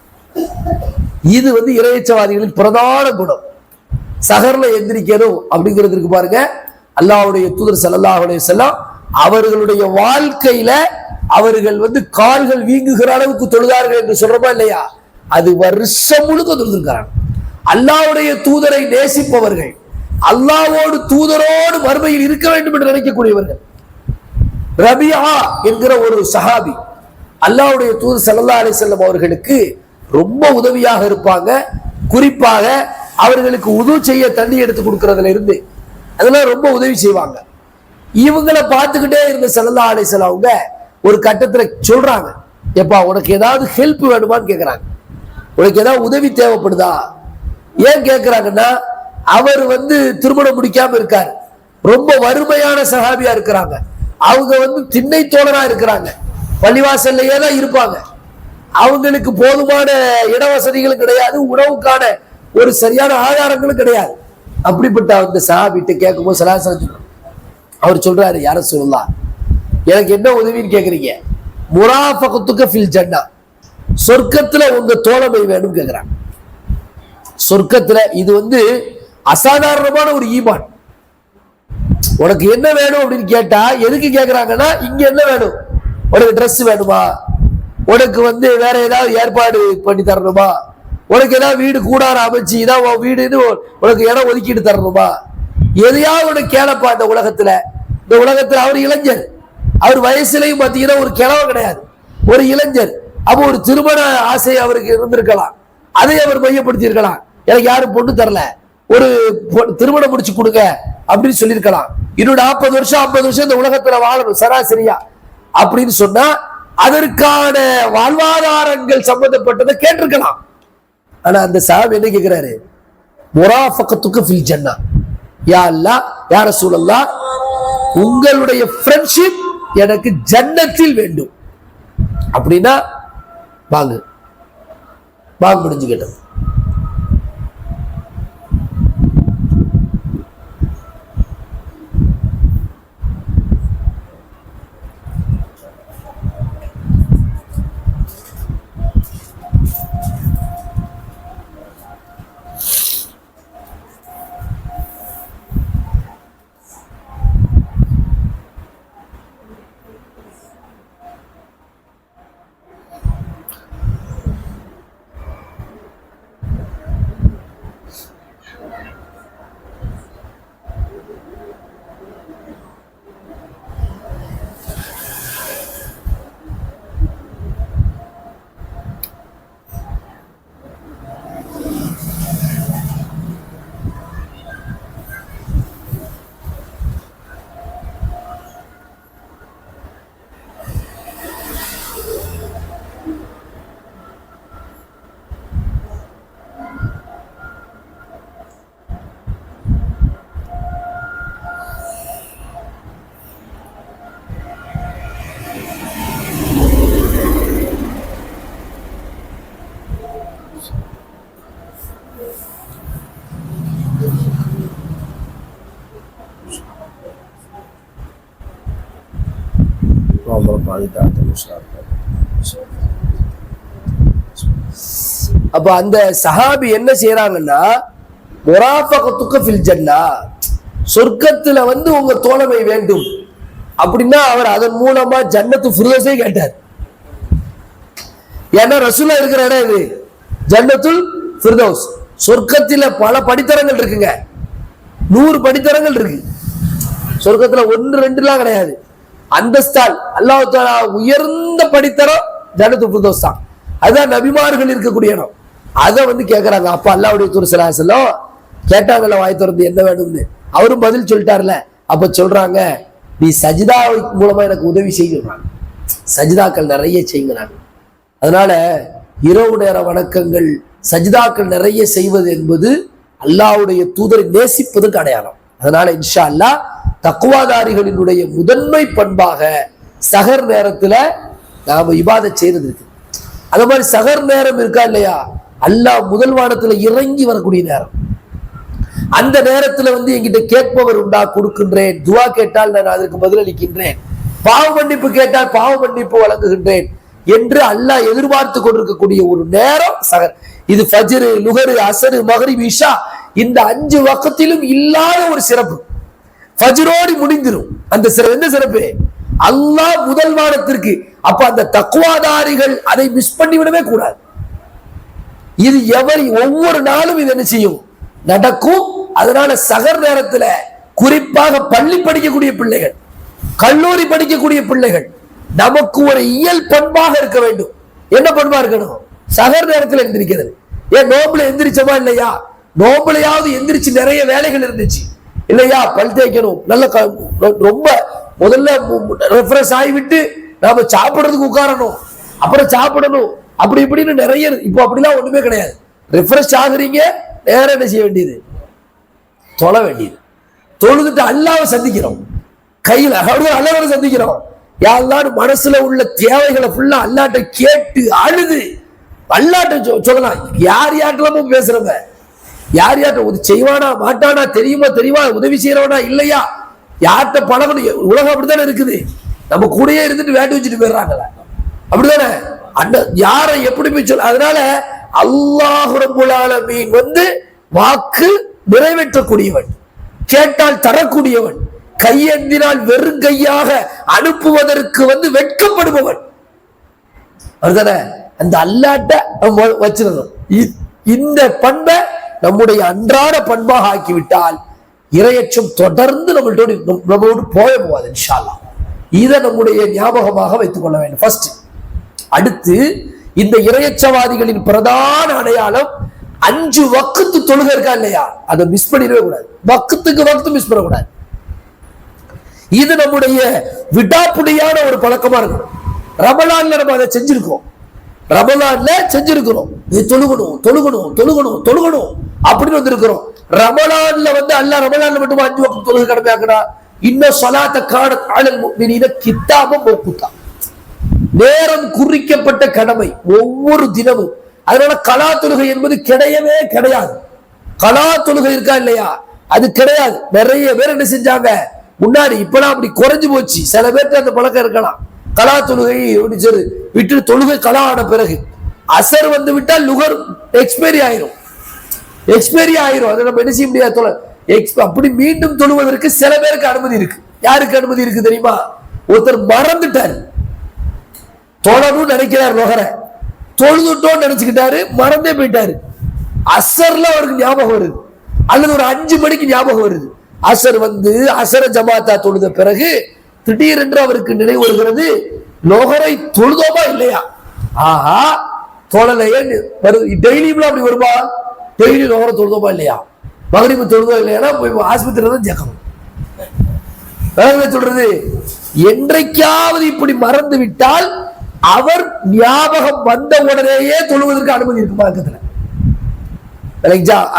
இது இறையச்சவாதிகளின் பிரதான குணம். சஹர்ல எந்திரிக்கணும் அப்படிங்கிறதுக்கு பாருங்க, அல்லாஹ்வுடைய தூதர் ஸல்லல்லாஹு அலைஹி வஸல்லம் அவர்களுடைய வாழ்க்கையில அவர்கள் கால்கள் வீங்குகிற அளவுக்கு தொழுதார்கள் என்று சொல்றோமா இல்லையா? அது வருஷம் முழுக்க தொழுதிருக்கிறாங்க. அல்லாஹ்வுடைய தூதரை நேசிப்பவர்கள், அல்லாஹ்வோடு தூதரோடு மறுமையில் இருக்க வேண்டும் என்று நினைக்கக்கூடியவர்கள். ரபியா என்கிற ஒரு சஹாபி அல்லாஹ்வுடைய தூதர் ஸல்லல்லாஹு அலைஹி வஸல்லம் அவர்களுக்கு ரொம்ப உதவியாக இருப்பாங்க. குறிப்பாக அவர்களுக்கு உது செய்ய தண்ணி எடுத்து கொடுக்கறதுல இருந்து அதெல்லாம் ரொம்ப உதவி செய்வாங்க. இவங்களை பார்த்துக்கிட்டே இருந்த ஸல்லல்லாஹு அலைஹி வஸல்லம் அவங்க ஒரு கட்டத்துல சொல்றாங்க, எப்பா உனக்கு ஏதாவது ஹெல்ப் வேணுமான்னு கேட்கிறாங்க. உனக்கு ஏதாவது உதவி தேவைப்படுதா? ஏன் கேட்கிறாங்கன்னா, அவர் திருமணம் முடிக்காம இருக்காரு, ரொம்ப வறுமையான சஹாபியா இருக்கிறாங்க, அவங்க திண்ணை தோழரா இருக்கிறாங்க, பள்ளிவாசல்லையே தான் இருப்பாங்க, அவங்களுக்கு போதுமான இட வசதிகளும் கிடையாது, உணவுக்கான ஒரு சரியான ஆதாரங்களும் கிடையாது. அப்படிப்பட்ட அந்த சஹாபிட்ட கேட்கும்போது சலாசலம் அவர் சொல்றாரு, யார சொல்லலாம், எனக்கு என்ன உதவின்னு கேக்குறீங்க? முராஃபகத்துக்கு ஃபில் ஜன்னா, சொர்க்கத்துல உங்க தோழமை வேணும் கேக்குறாங்க. சொர்க்கத்துல இது அசாதாரணமான ஒரு ஈமான். உனக்கு என்ன வேணும் அப்படின்னு கேட்டா எதுக்கு கேக்குறாங்கன்னா, இங்க என்ன வேணும், உனக்கு ட்ரெஸ் வேணுமா, உனக்கு வேற ஏதாவது ஏற்பாடு பண்ணி தரணுமா, உனக்கு ஏதாவது வீடு கூடார அமைச்சு இதான் வீடுன்னு உனக்கு இடம் ஒதுக்கிட்டு தரணுமா, எதையாவது உனக்கு கேளப்பா. இந்த உலகத்துல அவர் இளைஞர், அவர் வயசுலையும் பாத்தீங்கன்னா ஒரு கிழவன் கிடையாது, ஒரு இளைஞர். அப்போ ஒரு திருமண ஆசை அவருக்கு இருந்திருக்கலாம், அதை அவர் மையப்படுத்தி இருக்கலாம். எனக்கு யாரும் பொண்ணு தரல, ஒரு திருமணம் முடிச்சு கொடுங்க அப்படின்னு சொல்லியிருக்கலாம். இன்னும் 40 வருஷம் 50 வருஷம் இந்த உலகத்துல வாழணும் சராசரியா அப்படின்னு சொன்னா அதற்கான வாழ்வாதாரங்கள் சம்பந்தப்பட்டதை கேட்டிருக்கலாம். ஆனா அந்த சஹாபி என்ன கேட்கிறாரு, முராஃபகத்துக்கு ஃபில் ஜன்னா, யா அல்லாஹ் யா ரசூலல்லாஹ் உங்களுடைய ஃப்ரெண்ட்ஷிப் எனக்கு ஜன்னத்தில் வேண்டும் அப்படின்னா வாங்க வாங்க முடிஞ்சுக்கிட்டோம். அப்ப அந்த சஹாபி என்ன செய்யறாங்கன்னா, முராஃபகத்துக்கு ஃபில் ஜன்னா, சொர்க்கத்துல வந்து உங்க தோழமை வேண்டும் அப்படின்னா அவர் அதன் மூலமா ஜன்னத்து ஃபிர்தௌஸை கேட்டார். ஏன்னா ரசூலா இருக்கிற இடம் இது ஜன்னத்துல் ஃபிர்தௌஸ். சொர்க்கத்துல பல படித்தரங்கள் இருக்குங்க, 100 படித்தரங்கள் இருக்கு சொர்க்கத்துல, 1 2 கிடையாது. அந்தஸ்தால் அல்லாஹ் தஆலா உயர்ந்த படித்தரம் ஜன்னத்துல் ஃபிர்தௌஸ் தான். அதுதான் நபிமார்கள் இருக்கக்கூடிய இடம். அதை வந்து கேட்கறாங்க. அப்ப அல்லாஹ்வுடைய தூதர் ஸல்லல்லாஹு அலைஹி வஸல்லம் கேட்டாங்கல்ல, வாய் திறந்து என்ன வேணும்னு, அவரும் பதில் சொல்லிட்டார்ல. அப்ப சொல்றாங்க, நீ சஜிதா மூலமா எனக்கு உதவி செய்கிறாங்க, சஜிதாக்கள் நிறைய செய்கிறாங்க. அதனால இரவு நேர வணக்கங்கள் சஜிதாக்கள் நிறைய செய்வது என்பது அல்லாஹ்வுடைய தூதரை நேசிப்பதற்கு அடையாளம். அதனால இன்ஷா அல்லாஹ் தக்வாதாரிகளினுடைய முதன்மை பண்பாக சஹர் நேரத்துல நாம இபாதத் செய்யறது இருக்கு. அதே மாதிரி சஹர் நேரம் இருக்கா இல்லையா, அல்லாஹ் முதல் வானத்துல இறங்கி வரக்கூடிய நேரம். அந்த நேரத்துல வந்து என்கிட்ட கேட்பவர் உண்டா, கொடுக்கின்றேன். துவா கேட்டால் நான் அதற்கு பதிலளிக்கின்றேன். பாவ மன்னிப்பு கேட்டால் பாவ மன்னிப்பு வழங்குகின்றேன் என்று அல்லாஹ் எதிர்பார்த்து கொண்டிருக்கக்கூடிய ஒரு நேரம் சஹர். இது ஃபஜ்ர், லுஹர், அஸ்ர், மக்ரிப், இஷா இந்த 5 வக்திலும் இல்லாத ஒரு சிறப்பு. ஃபஜ்ரோடு முடிந்துரும். அந்த சிறப்பு என்ன சிறப்பு? அல்லாஹ் முதல் வானத்திற்கு. அப்ப அந்த தக்வாதாரிகள் அதை மிஸ் பண்ணிவிடவே கூடாது. இது ஒவ்வொரு நாளும் இது என்ன செய்யும், நடக்கும். அதனால சஹர் நேரத்துல குறிப்பாக பள்ளி படிக்கக்கூடிய பிள்ளைகள், கல்லூரி படிக்கக்கூடிய பிள்ளைகள், நமக்கு ஒரு இயல் பண்பாக இருக்க வேண்டும். என்ன பண்பா இருக்கணும்? சஹர் நேரத்தில் எந்திரிக்கிறது. ஏன் நோம்புல எந்திரிச்சமா இல்லையா? நோம்புலையாவது எந்திரிச்சு நிறைய வேலைகள் இருந்துச்சு இல்லையா? பல் தேய்க்கணும், நல்ல ரொம்ப முதல்ல ரெஃப்ரெஷ் ஆகிவிட்டு நாம சாப்பிடுறதுக்கு உட்காரணும், அப்புறம் சாப்பிடணும், அப்படி இப்படின்னு நிறைய. இப்போ அப்படிலாம் ஒண்ணுமே கிடையாது. ரெஃப்ரெஷ் ஆகுறீங்க, நேரம் என்ன செய்ய வேண்டியது, தொழ வேண்டியது. தொழுதுட்டு அல்லாஹ்வை சந்திக்கிறோம், கையில அல்லாஹ்வை சந்திக்கிறோம். யாருதான் மனசுல உள்ள தேவைகளை ஃபுல்லா அல்லாஹ்ட்ட கேட்டு அழுது அல்லாஹ்ட்ட சொல்லலாம். யார் யார்ட்டெல்லாமும் பேசுறவங்க, யார் யார்ட்ட உதவி செய்வானா மாட்டானா, தெரியுமா உதவி செய்யறவனா இல்லையா, யார்கிட்ட பழகணும். உலகம் அப்படித்தானே இருக்குது. நம்ம கூடயே இருந்துட்டு வேட்டு வச்சுட்டு போயிடுறாங்களே, அப்படித்தானே? அந்த யாரை எப்படி போய் சொல்ல. அதனால அல்லாஹ் ரப்பல் ஆலமீன் வந்து வாக்கு நிறைவேற்றக்கூடியவன், கேட்டால் தரக்கூடியவன், கையேந்தினால் வெறும் கையாக அனுப்புவதற்கு வந்து வெட்கப்படுபவன். அதுதானே அந்த அல்லாஹ்ட்ட வச்சிருந்தோம். இந்த பண்பை நம்முடைய அன்றாட பண்பாக ஆக்கிவிட்டால் இரையச்சம் தொடர்ந்து நம்மளோடு போகாது இன்ஷா அல்லாஹ். இதை நம்முடைய ஞாபகமாக வைத்துக் கொள்ள வேண்டும் ஃபர்ஸ்ட். அடுத்து இந்த இரையச்சவாதிகளின் பிரதான அடையாளம் 5 வக்து தொழுகை இருக்கா இல்லையா, அதை மிஸ் பண்ணிடவே கூடாது. வக்து மிஸ் பண்ணக்கூடாது. இது நம்முடைய விடாப்புடியான ஒரு பழக்கமா இருக்கும். ரமலான்ல நம்ம அதை செஞ்சிருக்கோம், தொழுகணும் அப்படின்னு வந்திருக்கிறோம். ரமலான்ல வந்து அல்லாஹ் ரமலான்ல மட்டும் 5 வக்து தொழுகை கடமையாக்கடா, இன்னும் சொலாத்த காணத் அலல் முஃமினீன கிதாபம் மௌகூதா, நேரம் குறிக்கப்பட்ட கடமை ஒவ்வொரு தினமும். அதனால கலா தொழுகை என்பது கிடையவே கிடையாது. கலா தொழுகை இருக்கா இல்லையா, அது கிடையாது. நிறைய பேர் என்ன செஞ்சாங்க முன்னாடி, இப்பெல்லாம் அப்படி குறைஞ்சு போச்சு. சில பேர்ட்ட அந்த பழக்கம் இருக்கலாம். கலா தொழுகை விட்டு தொழுகை கலா ஆன பிறகு அசர் வந்து விட்டால் லுகர் எக்ஸ்பைரி ஆயிரும். அதை நம்ம என்ன செய்ய முடியாது. அப்படி மீண்டும் தொழுவதற்கு சில பேருக்கு அனுமதி இருக்கு. யாருக்கு அனுமதி இருக்கு தெரியுமா? ஒருத்தர் மறந்துட்டார், தொழணும்னு நினைக்கிறார், லுகரை தொழுதுட்டோன்னு நினைச்சுக்கிட்டாரு, மறந்தே போயிட்டாரு. அசர்ல அவருக்கு ஞாபகம் வருது, அல்லது ஒரு 5 மணிக்கு ஞாபகம் வருது. அசர் வந்து அசர ஜமாத்தா தொழுத பிறகு திடீரென்று அவருக்கு நினைவு வருகிறது, லோகரை தொழுதோமா இல்லையா? ஆஹா, தொழலையே வருது. டெய்லியும் அப்படி வருமா? டெய்லி லோகரை தொழுதோமா இல்லையா, மகரிபு தொழுதோ இல்லையா, போய் ஆஸ்பத்திரியில தான் ஜெகணும். சொல்றது, என்றைக்காவது இப்படி மறந்து விட்டால் அவர் ஞாபகம் வந்த உடனேயே தொழுவதற்கு அனுமதி இருக்கு மார்க்கத்துல.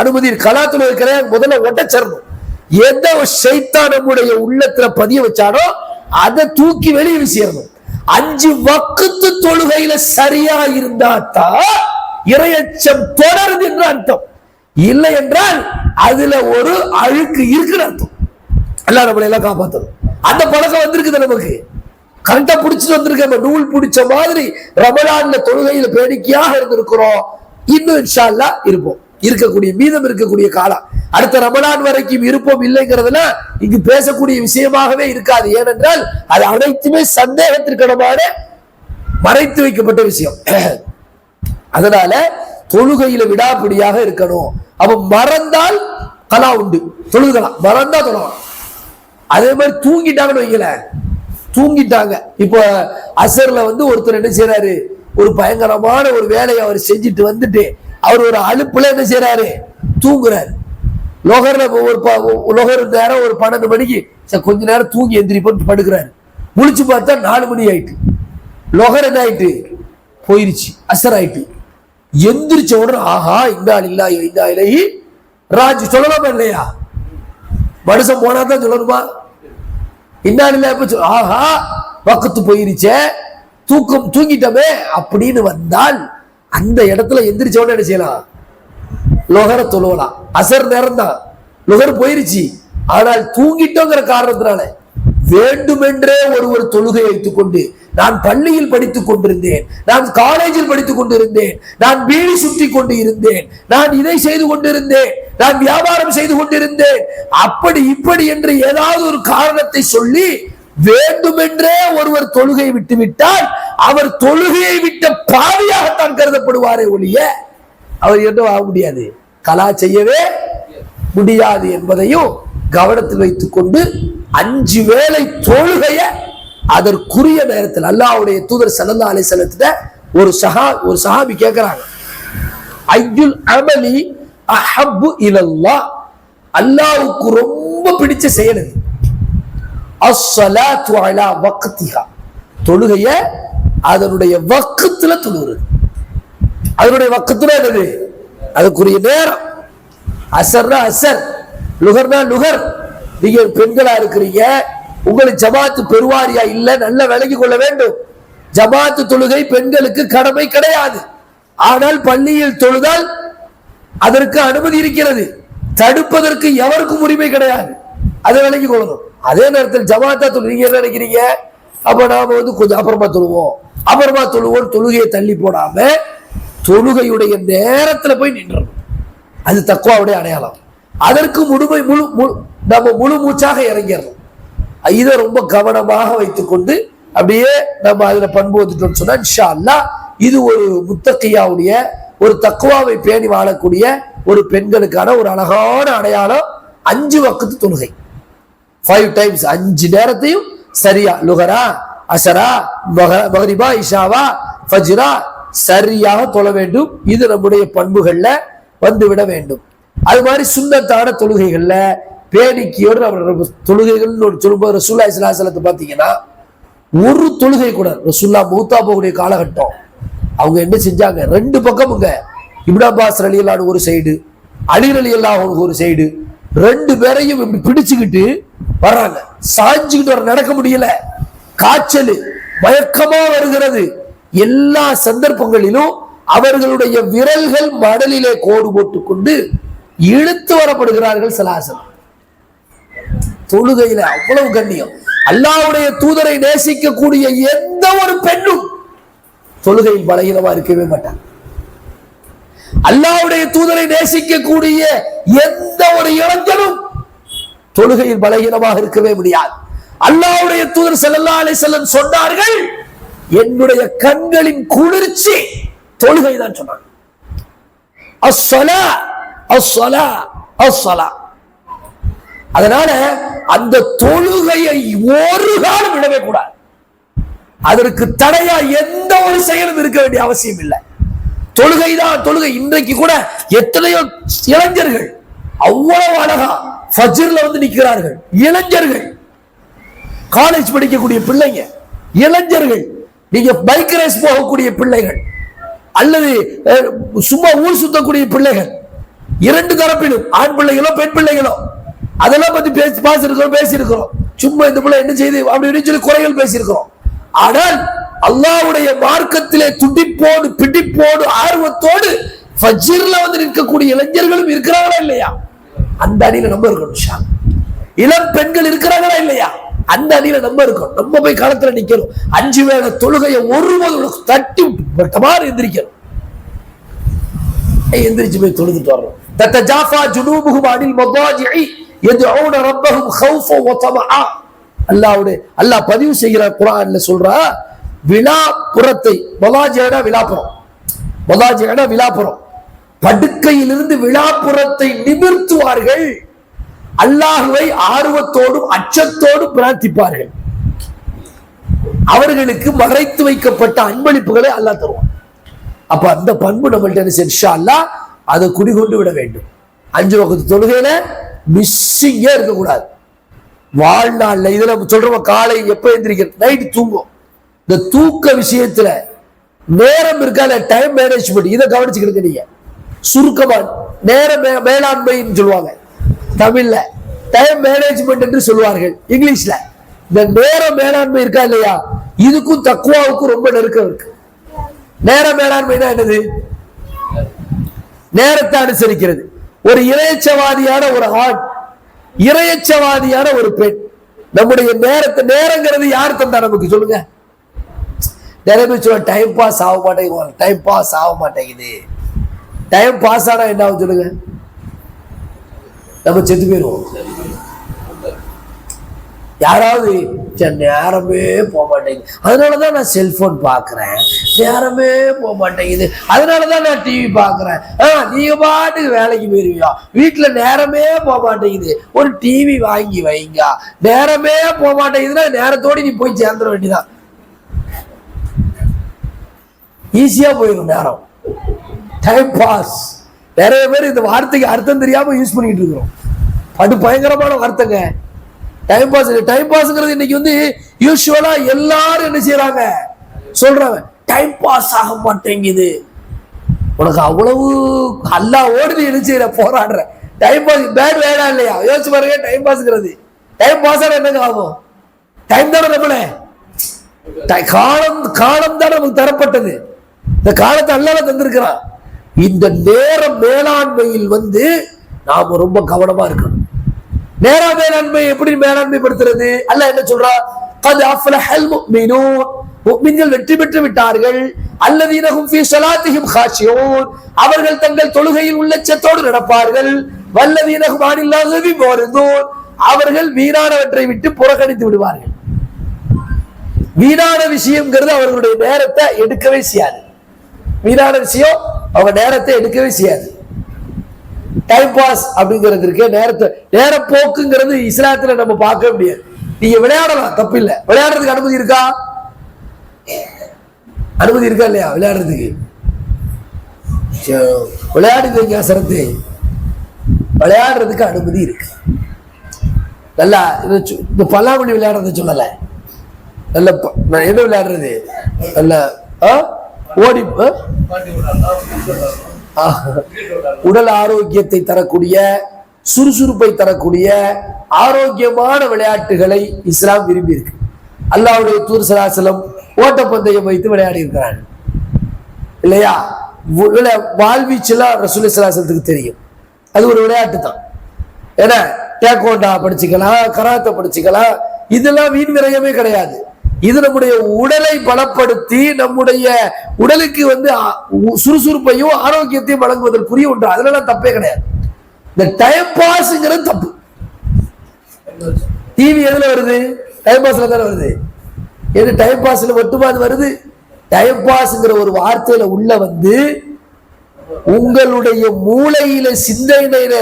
அனுமதி கலாத்துல இருக்கிற முதல்ல ஒட்டச்சரணும். எந்த ஷைத்தான் நம்முடைய உள்ளத்துல பதிய வச்சானோ அதை தூக்கி வெளியே வீசிடணும். 5 வக்து தொழுகையில சரியா இருந்தா தான் இறையச்சம் தொடருது என்று அர்த்தம். இல்லை என்றால் அதுல ஒரு அழுக்கு இருக்குன்னு அர்த்தம். எல்லாம் நம்மளை எல்லாம் காப்பாற்றணும். அந்த பழக்கம் வந்திருக்குது நமக்கு, கரெக்டா புடிச்சிட்டு வந்திருக்க, நூல் பிடிச்ச மாதிரி ரமலான்ல தொழுகையில பேடிக்கையாக இருந்திருக்கிறோம். இன்னும் இன்ஷா அல்லாஹ் இருப்போம். இருக்கக்கூடிய மீதம் இருக்கக்கூடிய காலம் அடுத்த ரமலான் வரைக்கும் இருப்போம். இல்லைங்கிறதுல இங்கு பேசக்கூடிய விஷயமாகவே இருக்காது. ஏனென்றால் அது அனைத்துமே சந்தேகத்திற்கிடமான மறைத்து வைக்கப்பட்ட விஷயம். அதனால தொழுகையில விடாப்பிடியாக இருக்கணும். அப்ப மறந்தால் கலா உண்டு, தொழுகலாம். மறந்தா தொழலாம். அதே மாதிரி தூங்கிட்டாங்கன்னு வைக்கல, தூங்கிட்டாங்க. இப்போ அசர்ல வந்து ஒருத்தர் என்ன செய்யறாரு, ஒரு பயங்கரமான ஒரு வேலையை அவர் செஞ்சுட்டு வந்துட்டு அவர் ஒரு அலுப்புல என்ன செய்யறாரு, தூங்குறாரு. லோகர்ல லோகர் நேரம் ஒரு 12 மணிக்கு கொஞ்ச நேரம் தூங்கி எந்திரிப்போன்னு படுக்கிறாரு. முழிச்சு பார்த்தா 4 மணி ஆயிட்டு. லோகர் என்ன ஆயிட்டு போயிருச்சு, அசர் ஆயிட்டு. எந்திரிச்ச உடனே ஆஹா இன்னா லில்லாஹி வ இன்னா இலைஹி ராஜி சொல்லலாமா இல்லையா? மனுஷன் போனா தான் சொல்லணுமா? இன்னா லில்லாஹி, ஆஹா வக்து போயிருச்சே, தூக்கம் தூங்கிட்டமே அப்படின்னு வந்தால் அந்த இடத்துல எந்திரிச்ச உடனே என்ன செய்யலாம், லோகரை தொழுவலாம். அசர் நேரம் தான், லோகர் போயிருச்சு. ஆனால் தூங்கிட்டோங்கிற காரணத்தினால வேண்டுமென்றே ஒருவர் தொழுகை வைத்துக் கொண்டு, நான் பள்ளியில் படித்துக் கொண்டிருந்தேன், நான் காலேஜில் படித்துக் கொண்டிருந்தேன், நான் பீடி சுற்றி கொண்டு இருந்தேன், நான் இதை செய்து கொண்டிருந்தேன், நான் வியாபாரம் செய்து கொண்டிருந்தேன், அப்படி இப்படி என்று ஏதாவது ஒரு காரணத்தை சொல்லி வேண்டுமென்றே ஒருவர் தொழுகை விட்டு விட்டால் அவர் தொழுகையை விட்ட பாவியாகத்தான் கருதப்படுவாரே ஒழிய அவர் என்ன ஆக முடியாது, கலா செய்யவே முடியாது என்பதையும் கவனத்தில் வைத்துக் கொண்டு 5 வேளை தொழுகைய அதற்குரிய நேரத்தில் அல்லாஹ்வுடைய தூதர் ஸல்லல்லாஹு அலைஹி வஸல்லம் ஒரு சஹாபி கேட்கிறாங்க, ஐயுல் அமலி அஹப்பு இலல்லாஹ், அல்லாஹ்வுக்கு ரொம்ப பிடிச்ச செயல் அது. அஸ்ஸலாத்து அலா வக்திஹா, தொழுகைய அதனுடைய வக்த்துல தொழுகிறது. அதனுடைய வக்த்துல என்னது, அதுக்குரிய நேரம். அசர்னா அசர், லுகர்னா லுகர். நீங்க பெண்களா இருக்கிறீங்க, உங்களுக்கு ஜமாத்து பெருவாரியா இல்ல, நல்ல விளங்கி கொள்ள வேண்டும். ஜமாத்து தொழுகை பெண்களுக்கு கடமை கிடையாது. ஆனால் பள்ளியில் தொழுதால் அதற்கு அனுமதி இருக்கிறது. தடுப்பதற்கு எவருக்கும் உரிமை கிடையாது. அதை விளங்கி கொள்ளணும். அதே நேரத்தில் ஜமாத்தா தொழுகை என்ன நினைக்கிறீங்க, அப்ப நாம வந்து கொஞ்சம் அப்புறமா தொழுவோம் தொழுகையை தள்ளி போடாம தொழுகையுடைய நேரத்துல போய் நின்றணும். அது தக்வாவுடைய அடையாளம். அதற்கு நம்ம முழு மூச்சாக இறங்கிடணும். இதை ரொம்ப கவனமாக வைத்துக் கொண்டு அப்படியே நம்ம அதுல பண்பு வந்துட்டோம்னு சொன்னா இன்ஷா அல்லாஹ் இது ஒரு முத்தகியாவுடைய, ஒரு தக்வாவை பேணி வாழக்கூடிய ஒரு பெண்களுக்கான ஒரு அழகான அடையாளம். 5 வக்து தொழுகை 5 டைம்ஸ், 5 நேரத்தையும் சரியா, லுகரா, அசரா, மகரிபா, இஷாவா, ஃபஜ்ரா சரியாக தொழ வேண்டும். இது நம்முடைய பண்புகள்ல வந்துவிட வேண்டும். அது மாதிரி சுன்னத்தான தொழுகைகள்ல பேணிக்கையோடு நம்ம தொழுகைகள் சொல்லும்போது ரசூலுல்லாஹி ஸல்லல்லாஹு அலைஹி வஸல்லம் பாத்தீங்கன்னா ஒரு தொழுகை கூட, ரசூலுல்லாஹ் மௌத்தா போகக்கூடிய காலகட்டம் அவங்க என்ன செஞ்சாங்க, 2 பக்கமுங்க இப்னு அப்பாஸ் ரலியல்லாஹு ஒரு சைடு, அலி ரலியல்லாஹு ஒரு சைடு, 2 பேரையும் இப்படி பிடிச்சுக்கிட்டு வர்றாங்க, சாஞ்சுக்கிட்டு வர, நடக்க முடியல, காய்ச்சல், மயக்கமா வருகிறது. எல்லா சந்தர்ப்பங்களிலும் அவர்களுடைய விரல்கள் மடலிலே கோடு போட்டுக் கொண்டு இழுத்து வரப்படுகிறார்கள் சலாசலம். தொழுகையில அவ்வளவு கண்ணியம். அல்லாஹ்வுடைய தூதரை நேசிக்கக்கூடிய எந்த ஒரு பெண்ணும் தொழுகையில் பலகீனமா இருக்கவே மாட்டார். அல்லாஹ்வுடைய தூதரை நேசிக்கக்கூடிய எந்த ஒரு இளைஞனும் தொழுகையில் பலகீனமாக இருக்கவே முடியாது. அல்லாஹ்வுடைய தூதர் ஸல்லல்லாஹு அலைஹி வஸல்லம் சொன்னார்கள், என்னுடைய கண்களின் குளிர்ச்சி தொழுகை தான் சொன்னாங்க. அஸ்ஸலா அஸ்ஸலா அஸ்ஸலா. அதனால அந்த தொழுகையை ஒரு காலம் விடவே கூடாது. அதற்கு தடையா எந்த ஒரு செயலும் இருக்க வேண்டிய அவசியம் இல்லை. தொழுகைதான் தொழுகை. இன்றைக்கு கூட எத்தனையோ இளைஞர்கள் அவ்வளவு அழகா ஃபஜ்ர்ல வந்து நிற்கிறார்கள். இளைஞர்கள், காலேஜ் படிக்கக்கூடிய பிள்ளைங்க, இளைஞர்கள், நீங்க பைக் ரேஸ் போகக்கூடிய பிள்ளைகள், அல்லது சும்மா ஊர் சுத்தக்கூடிய பிள்ளைகள், இரண்டு தரப்பிலும் ஆண் பிள்ளைகளோ பெண் பிள்ளைகளோ, அதெல்லாம் பத்தி பேசியிருக்கிறோம். சும்மா இந்த பிள்ளை என்ன செய்து அப்படி சொல்லி குறைகள் பேசியிருக்கிறோம். ஆனால் அல்லாஹ்வுடைய மார்க்கத்திலே துடிப்போடு பிடிப்போடு ஆர்வத்தோடு ஃபஜ்ர்ல வந்து நிற்கக்கூடிய இளைஞர்களும் இருக்கிறாங்களா இல்லையா? அந்த அணியில நம்ம இருக்கணும். இளம் பெண்கள் இருக்கிறாங்களா இல்லையா? அந்த அணியில நம்ம இருக்கணும். நம்ம போய் களத்துல நிக்கணும். 5 வேளை தொழுகையை ஒருபோது தட்டி மாறி எந்திரிக்கணும். எந்திரிச்சு போய் தொழுதுட்டு வரணும். தத்தஜாஃபா ஜுனூபுஹும் அனில் மதாஜிஇ யதுஊன ரப்பஹும் ஹௌஃபன் வ தமஆ. அல்லாஹ் பதிவு செய்கிறார் குர்ஆன்ல, சொல்றா, விலாப்புறத்தை, மதாஜினா விலாப்புறம், மதாஜினா விலாப்புறம், படுக்கையிலிருந்து விலாப்புறத்தை நிமிர்த்துவார்கள். அல்லாஹ்வை ஆர்வத்தோடும் அச்சத்தோடும் பிரார்த்திப்பார்கள். அவர்களுக்கு மறைத்து வைக்கப்பட்ட அன்பளிப்புகளை அல்லாஹ் தருவான். அப்ப அந்த பண்பு நம்மள்ட்ட இன்ஷா அல்லாஹ் அதை குடிகொண்டு விட வேண்டும். 5 வக்த் தொழுகையில மிஸ்ஸிங்கே இருக்கக்கூடாது. வாழ்நாள்ல இதுல சொல்றோம், காலை எப்ப எந்திரிக்கிறது, நைட்டு தூங்கும். இந்த தூக்க விஷயத்துல நேரம் இருக்கால, டைம் மேனேஜ்மெண்ட், இதை கவனிச்சுக்கிட்டு நீங்க. சுருக்கமா நேர மேலாண்மைன்னு சொல்லுவாங்க தமிழ்ல, டைம் மேனேஜ்மெண்ட் என்று சொல்லுவார்கள் இங்கிலீஷ்ல. இந்த நேர மேலாண்மை இருக்கா இல்லையா, இதுக்கும் தக்வாவுக்கும் ரொம்ப நெருக்கம் இருக்கு. நேர மேலாண்மைனா என்னது? நேரத்தை அனுசரிக்கிறது. ஒரு இறையச்சவாதியான ஒரு ஆண், இறையச்சவாதியான ஒரு பெண், நம்முடைய நேரத்தை, நேரங்கிறது யார் தந்தா நமக்கு சொல்லுங்க? நிறைய பேர் சொல்ல டைம் பாஸ் ஆக மாட்டேங்குது, டைம் பாஸ் ஆக மாட்டேங்குது. டைம் பாஸ் ஆனா என்ன ஆகும் சொல்லுங்க? நம்ம செத்து போயிடுவோம். யாராவது நேரமே போக மாட்டேங்குது, அதனாலதான் நான் செல்போன் பாக்குறேன், நேரமே போக மாட்டேங்குது, அதனாலதான் நான் டிவி பாக்குறேன். நீங்க பாட்டுக்கு வேலைக்கு போயிருவியா, வீட்டுல நேரமே போக மாட்டேங்குது, ஒரு டிவி வாங்கி வைங்க. நேரமே போக மாட்டேங்குதுன்னா நேரத்தோடு நீ போய் சேர்ந்துட வேண்டியதான். ஈஸியா போயிடும் நேரம். Time pass. நிறைய பேர் இந்த வார்த்தைக்கு அர்த்தம் தெரியாம யூஸ் பண்ணிட்டு இருக்கிறோம். அது பயங்கரமான வார்த்தைங்க, டைம் பாஸ். டைம் பாஸ்ங்கிறது இன்னைக்கு வந்து யூசுவலா எல்லாரும் என்ன செய்யறாங்க, சொல்றாங்க டைம் பாஸ் ஆக மாட்டேங்குது. உனக்கு அவ்வளவு அல்லாஹ் ஓடி என்ன செய்யற, போராடுற. டைம் பாஸ் பேட் வேடா இல்லையா? யோசிச்சு பாருங்க. டைம் பாஸ்ங்கிறது, டைம் பாஸ் ஆனா என்னங்க ஆகும்? டைம் தானே நம்மள, காலம் தான் நமக்கு தரப்பட்டது. இந்த காலத்தை அல்லாஹ் தந்திருக்கிறான். இந்த நேர மேலாண்மையில் வந்து நாம ரொம்ப கவனமா இருக்கணும். நேர மேலாண்மை எப்படி மேலாண்மைப்படுத்துறது? அல்லாஹ் என்ன சொல்றா? قد أفلح المؤمنون. முஃமின்கள் வெற்றி பெற்று விட்டார்கள். الذين هم في صلاتهم خاشعون. அவர்கள் தங்கள் தொழுகையில் உள்ளச்சத்தோடு நடப்பார்கள். والذين هم عن اللغو معرضون. அவர்கள் வீணானவற்றை விட்டு புறக்கணித்து விடுவார்கள். வீணான விஷயம்ங்கிறது அவர்களுடைய நேரத்தை எடுக்கவே செய்யாது. வீணான விஷயம் அவங்க நேரத்தை எடுக்கவே செய்யாது. டைம் பாஸ் அப்படிங்கிறது நேரத்தை, நேர போக்குங்கிறது இஸ்லாத்துல நம்ம பார்க்க முடியாது. நீங்க விளையாடலாம், தப்பு இல்லை. விளையாடுறதுக்கு அனுமதி இருக்கா? அனுமதி இருக்கா இல்லையா விளையாடுறதுக்கு? விளையாடுங்க சரத்து, விளையாடுறதுக்கு அனுமதி இருக்கு. நல்லா இந்த பல்லாமணி விளையாடுறத சொல்லல, நல்ல என்ன விளையாடுறது, நல்ல ஓடி உடல் ஆரோக்கியத்தை தரக்கூடிய சுறுசுறுப்பை தரக்கூடிய ஆரோக்கியமான விளையாட்டுகளை இஸ்லாம் விரும்பி இருக்கு. அல்லாஹ்வுடைய தூதர் ஸல்லல்லாஹு அலைஹி வஸல்லம் ஓட்டப்பந்தயம் வைத்து விளையாடி இருக்கிறாங்க இல்லையா? வாழ்வீச்செல்லாம் ரசூலுல்லாஹி ஸல்லல்லாஹு அலைஹி வஸல்லத்துக்கு தெரியும். அது ஒரு விளையாட்டு தான். ஏன்னா டேக்வாண்டோ படிச்சுக்கலாம், கராத்தே படிச்சுக்கலாம். இதெல்லாம் வீண் விரயமே கிடையாது. இது நம்முடைய உடலை பலப்படுத்தி நம்முடைய உடலுக்கு சுறுசுறுப்பையும் ஆரோக்கியத்தையும் வழங்குவதற்குரிய ஒன்று. அதனால தப்பே கிடையாது. இந்த டைம் பாஸ்ங்கிறது தப்பு. டிவி எதுல வருது? டைம் பாஸ்ல தானே வருது. எது டைம் பாஸ்ல மட்டுமா அது வருது? டைம் பாஸ்ங்கிற ஒரு வார்த்தையில உள்ள உங்களுடைய மூளையில சிந்தனையில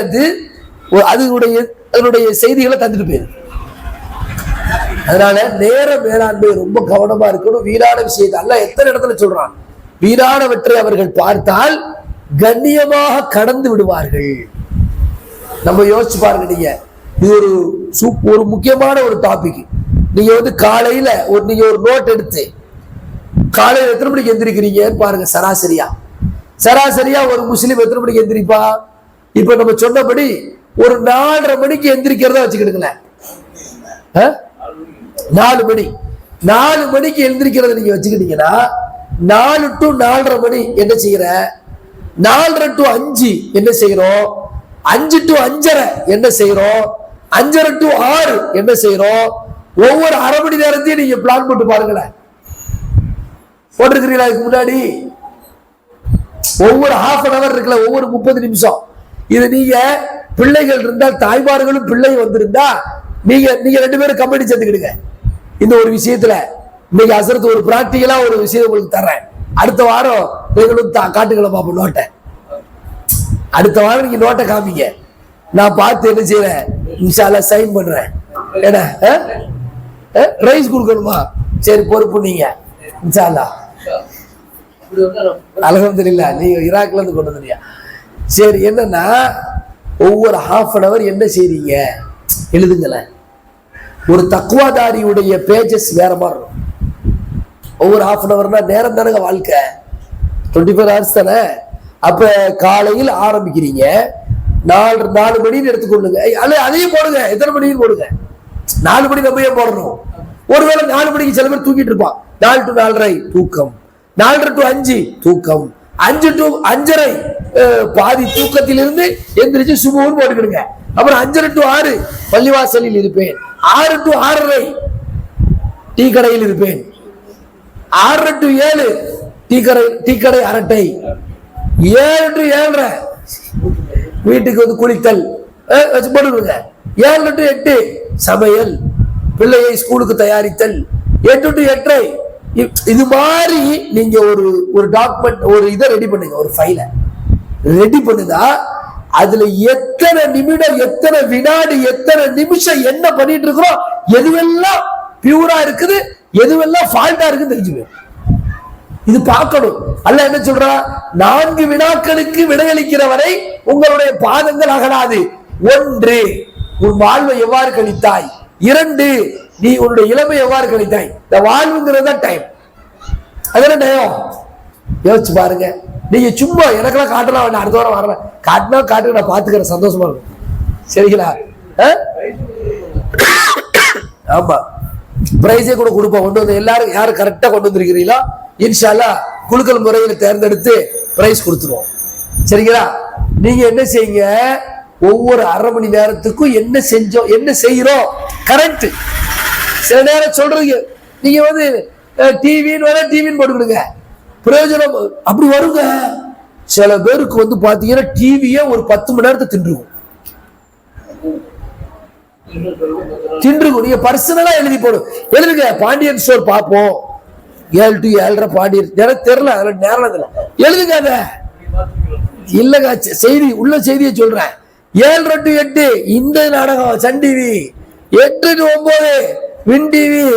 அதனுடைய செய்திகளை தந்துட்டு போயிருக்கு. அதனால நேர மேலாண்மை ரொம்ப கவனமா இருக்கணும். வீணான விஷயத்தை அல்ல எத்தனை இடத்துல சொல்றான், வீணானவற்றை அவர்கள் பார்த்தால் கண்ணியமாக கடந்து விடுவார்கள். நம்ம யோசிச்சு பாருங்க. நீங்க இது ஒரு முக்கியமான ஒரு டாபிக். நீங்க காலையில நீங்க ஒரு நோட் எடுத்து காலையில எத்தனை மணிக்கு எந்திரிக்கிறீங்கன்னு பாருங்க. சராசரியா ஒரு முஸ்லீம் எத்தனை மணிக்கு எந்திரிப்பா? இப்ப நம்ம சொன்னபடி ஒரு 4:30 மணிக்கு எந்திரிக்கிறதா வச்சுக்கிடுங்களேன். 4 மணி 4 மணிக்கு எந்திரிக்கிறத நீங்க வச்சுக்கிட்டீங்கன்னா 4 to 4:30 மணி என்ன செய்யற? 4:30 to 5 என்ன செய்யறோம்? 5 to 5:30 என்ன செய்யறோம்? 5:30 to 6 என்ன செய்யறோம்? ஒவ்வொரு அரை மணி நேரத்தையும் நீங்க பிளான் போட்டு பாருங்களேன். போட்டிருக்கிறீங்களா? இதுக்கு முன்னாடி ஒவ்வொரு ½ an hour இருக்குல்ல, ஒவ்வொரு 30 நிமிஷம். இது நீங்க பிள்ளைகள் இருந்தால் தாய்மார்களும் பிள்ளை வந்திருந்தா நீங்க 2 பேரும் கம்பெனி சேர்த்துக்கிடுங்க. இந்த ஒரு விஷயத்துல இன்னைக்கு அசரத்து ஒரு பிராக்டிகலா ஒரு விஷயம் உங்களுக்கு தர்றேன். அடுத்த வாரம் நீங்களும் காட்டுகளை பார்ப்போம் நோட்டை. அடுத்த வாரம் நீங்க நோட்டை காமிங்க. நான் பார்த்து என்ன செய்யறேன், இன்ஷா அல்லாஹ் சைன் பண்றேன். என்ன ரைஸ் கொடுக்கணுமா? சரி, பொறுப்பு நீங்க. இன்ஷா அல்லாஹ் அல்ஹம்துலில்லாஹ். நீங்க ஈராக்ல இருந்து கொண்டு வந்தீங்க. சரி, என்னன்னா ஒவ்வொரு ½ an hour என்ன செய்றீங்க எழுதுங்களேன். ஒரு தக்வாதாரியுடைய பேஜஸ் வேற மாதிரி இருக்கும். ஒவ்வொரு ½ an hourனா நேரம் தானங்க வாழ்க்கை, 24 hours தானே. அப்ப காலையில் ஆரம்பிக்கிறீங்க, 4 மணின்னு எடுத்துக்கொள்ளுங்க. அதையும் போடுங்க, எத்தனை மணின்னு போடுங்க. 4 மணி நம்ம ஏன் போடணும்? ஒருவேளை 4 மணிக்கு சில பேர் தூக்கிட்டு இருப்பான். 4 to 4:30 தூக்கம், 4:30 to 5 தூக்கம், 5 to 5:30 பாதி தூக்கத்திலிருந்து எந்திரிச்சு சுபூன்னு போட்டுக்கிடுங்க. அப்புறம் 5:30 to 6 பள்ளிவாசலில் இருப்பேன், 6 to 6:30 டீ கடையில் இருப்பேன், 6:30 to 7 டீ கடை அரட்டை, 7 to 7:30 வீட்டுக்கு குளித்தல் வச்சு போட்டுருங்க, 7 to 8 சமையல், பிள்ளையை ஸ்கூலுக்கு தயாரித்தல், 8 to 8:30. இது மாதிரி நீங்க ஒரு டாக்குமெண்ட், ஒரு இதை ரெடி பண்ணுங்க, ஒரு ஃபைல ரெடி பண்ணுதா அதுல எத்தனை நிமிடம், எத்தனை வினாடி, எத்தனை நிமிஷம் என்ன பண்ணிட்டு இருக்கிறோம், எதுவெல்லாம் பியூரா இருக்குது, எதுவெல்லாம் ஃபால்ட்டா இருக்குன்னு தெரிஞ்சுக்கணும். இது பார்க்கணும். அல்லாஹ் என்ன சொல்றா? 4 வினாக்களுக்கு விடையளிக்கிற வரை உங்களுடைய பாதங்கள் அகலாது. 1, உன் வாழ்வை எவ்வாறு கழித்தாய். 2, நீ உன்னுடைய இளமை எவ்வாறு கழித்தாய். இந்த வாழ்வுங்கிறது தான் டைம். அதெல்லாம் டைம். யோசிச்சு பாருங்க. நீங்க சும்மா எனக்கெல்லாம் காட்டலாம் வேண்டாம், அடுத்த வாரம் வரல, காட்டினா காட்டுங்க, நான் பாத்துக்கிறேன், சந்தோஷமா இருக்கும். சரிங்களா? ஆமா, பிரைஸே கூட கொடுப்போம். கொண்டு வந்து எல்லாரும் யாரும் கரெக்டா கொண்டு வந்திருக்கிறீங்களோ இன்ஷா அல்லாஹ் குலுக்கல் முறையில் தேர்ந்தெடுத்து பிரைஸ் கொடுத்துருவோம். சரிங்களா? நீங்க என்ன செய்யுங்க, ஒவ்வொரு அரை மணி நேரத்துக்கும் என்ன செஞ்சோம், என்ன செய்யறோம் கரெக்ட். சில நேரம் சொல்றீங்க நீங்க டிவின்னு போட்டுக்கிடுங்க, பிரயோஜனம் அப்படி வருங்க. சில பேருக்கு பாத்தீங்கன்னா டிவியே ஒரு 10 மணி நேரத்தை தின்றுக்கும். நீங்க பர்சனலா எழுதி போடும், எழுதுங்க. பாண்டியன் ஸ்டோர் பார்ப்போம் 7 to 7:30 பாண்டியன், எனக்கு தெரியல, அதுல நேரம் எழுதுங்க. அத இல்லங்க, செய்தி உள்ள செய்தியை சொல்றேன். 7:30 to 8 இந்த நாடகம் Sun TV, 8 to 9 Win TV,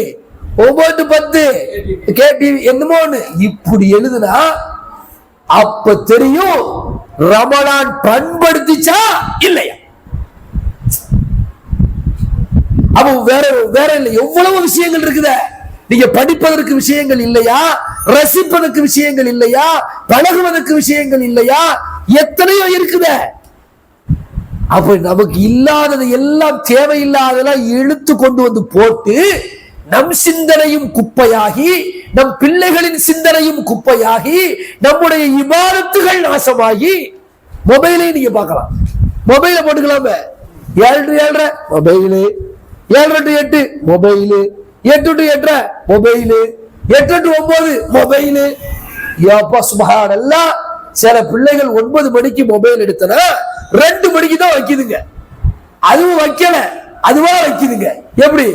9 to 10 K TV, என்னமோ இப்படி எழுதுனா அப்ப தெரியும் ரமலான் பண்படுத்திச்சா இல்லையா. அப்ப வேற இல்லை, எவ்வளவு விஷயங்கள் இருக்குத. நீங்க படிப்பதற்கு விஷயங்கள் இல்லையா, ரசிப்பதற்கு விஷயங்கள் இல்லையா, பழகுவதற்கு விஷயங்கள் இல்லையா, எத்தனையோ இருக்குத. அப்ப நமக்கு இல்லாதது எல்லாம் தேவையில்லாதெல்லாம் இழுத்து கொண்டு வந்து போட்டு நம் சிந்தனையும் குப்பையாகி, நம் பிள்ளைகளின் சிந்தனையும் குப்பையாகி, நம்முடைய இபாதத்துகள் நாசமாகி. மொபைலை நீங்க பார்க்கலாம், மொபைல போட்டுக்கலாமே. 7:30 mobile, 7 to 8 mobile, 8 to 8 mobile, 8 to 9 mobile. சுப்ஹானல்லாஹ். சில பிள்ளைகள் 9 மணிக்கு மொபைல் எடுத்தனா 2 மணிக்கு தான் வைக்குதுங்க. அதுவும் வைக்கல, அதுவா வைக்குதுங்க. எப்படி?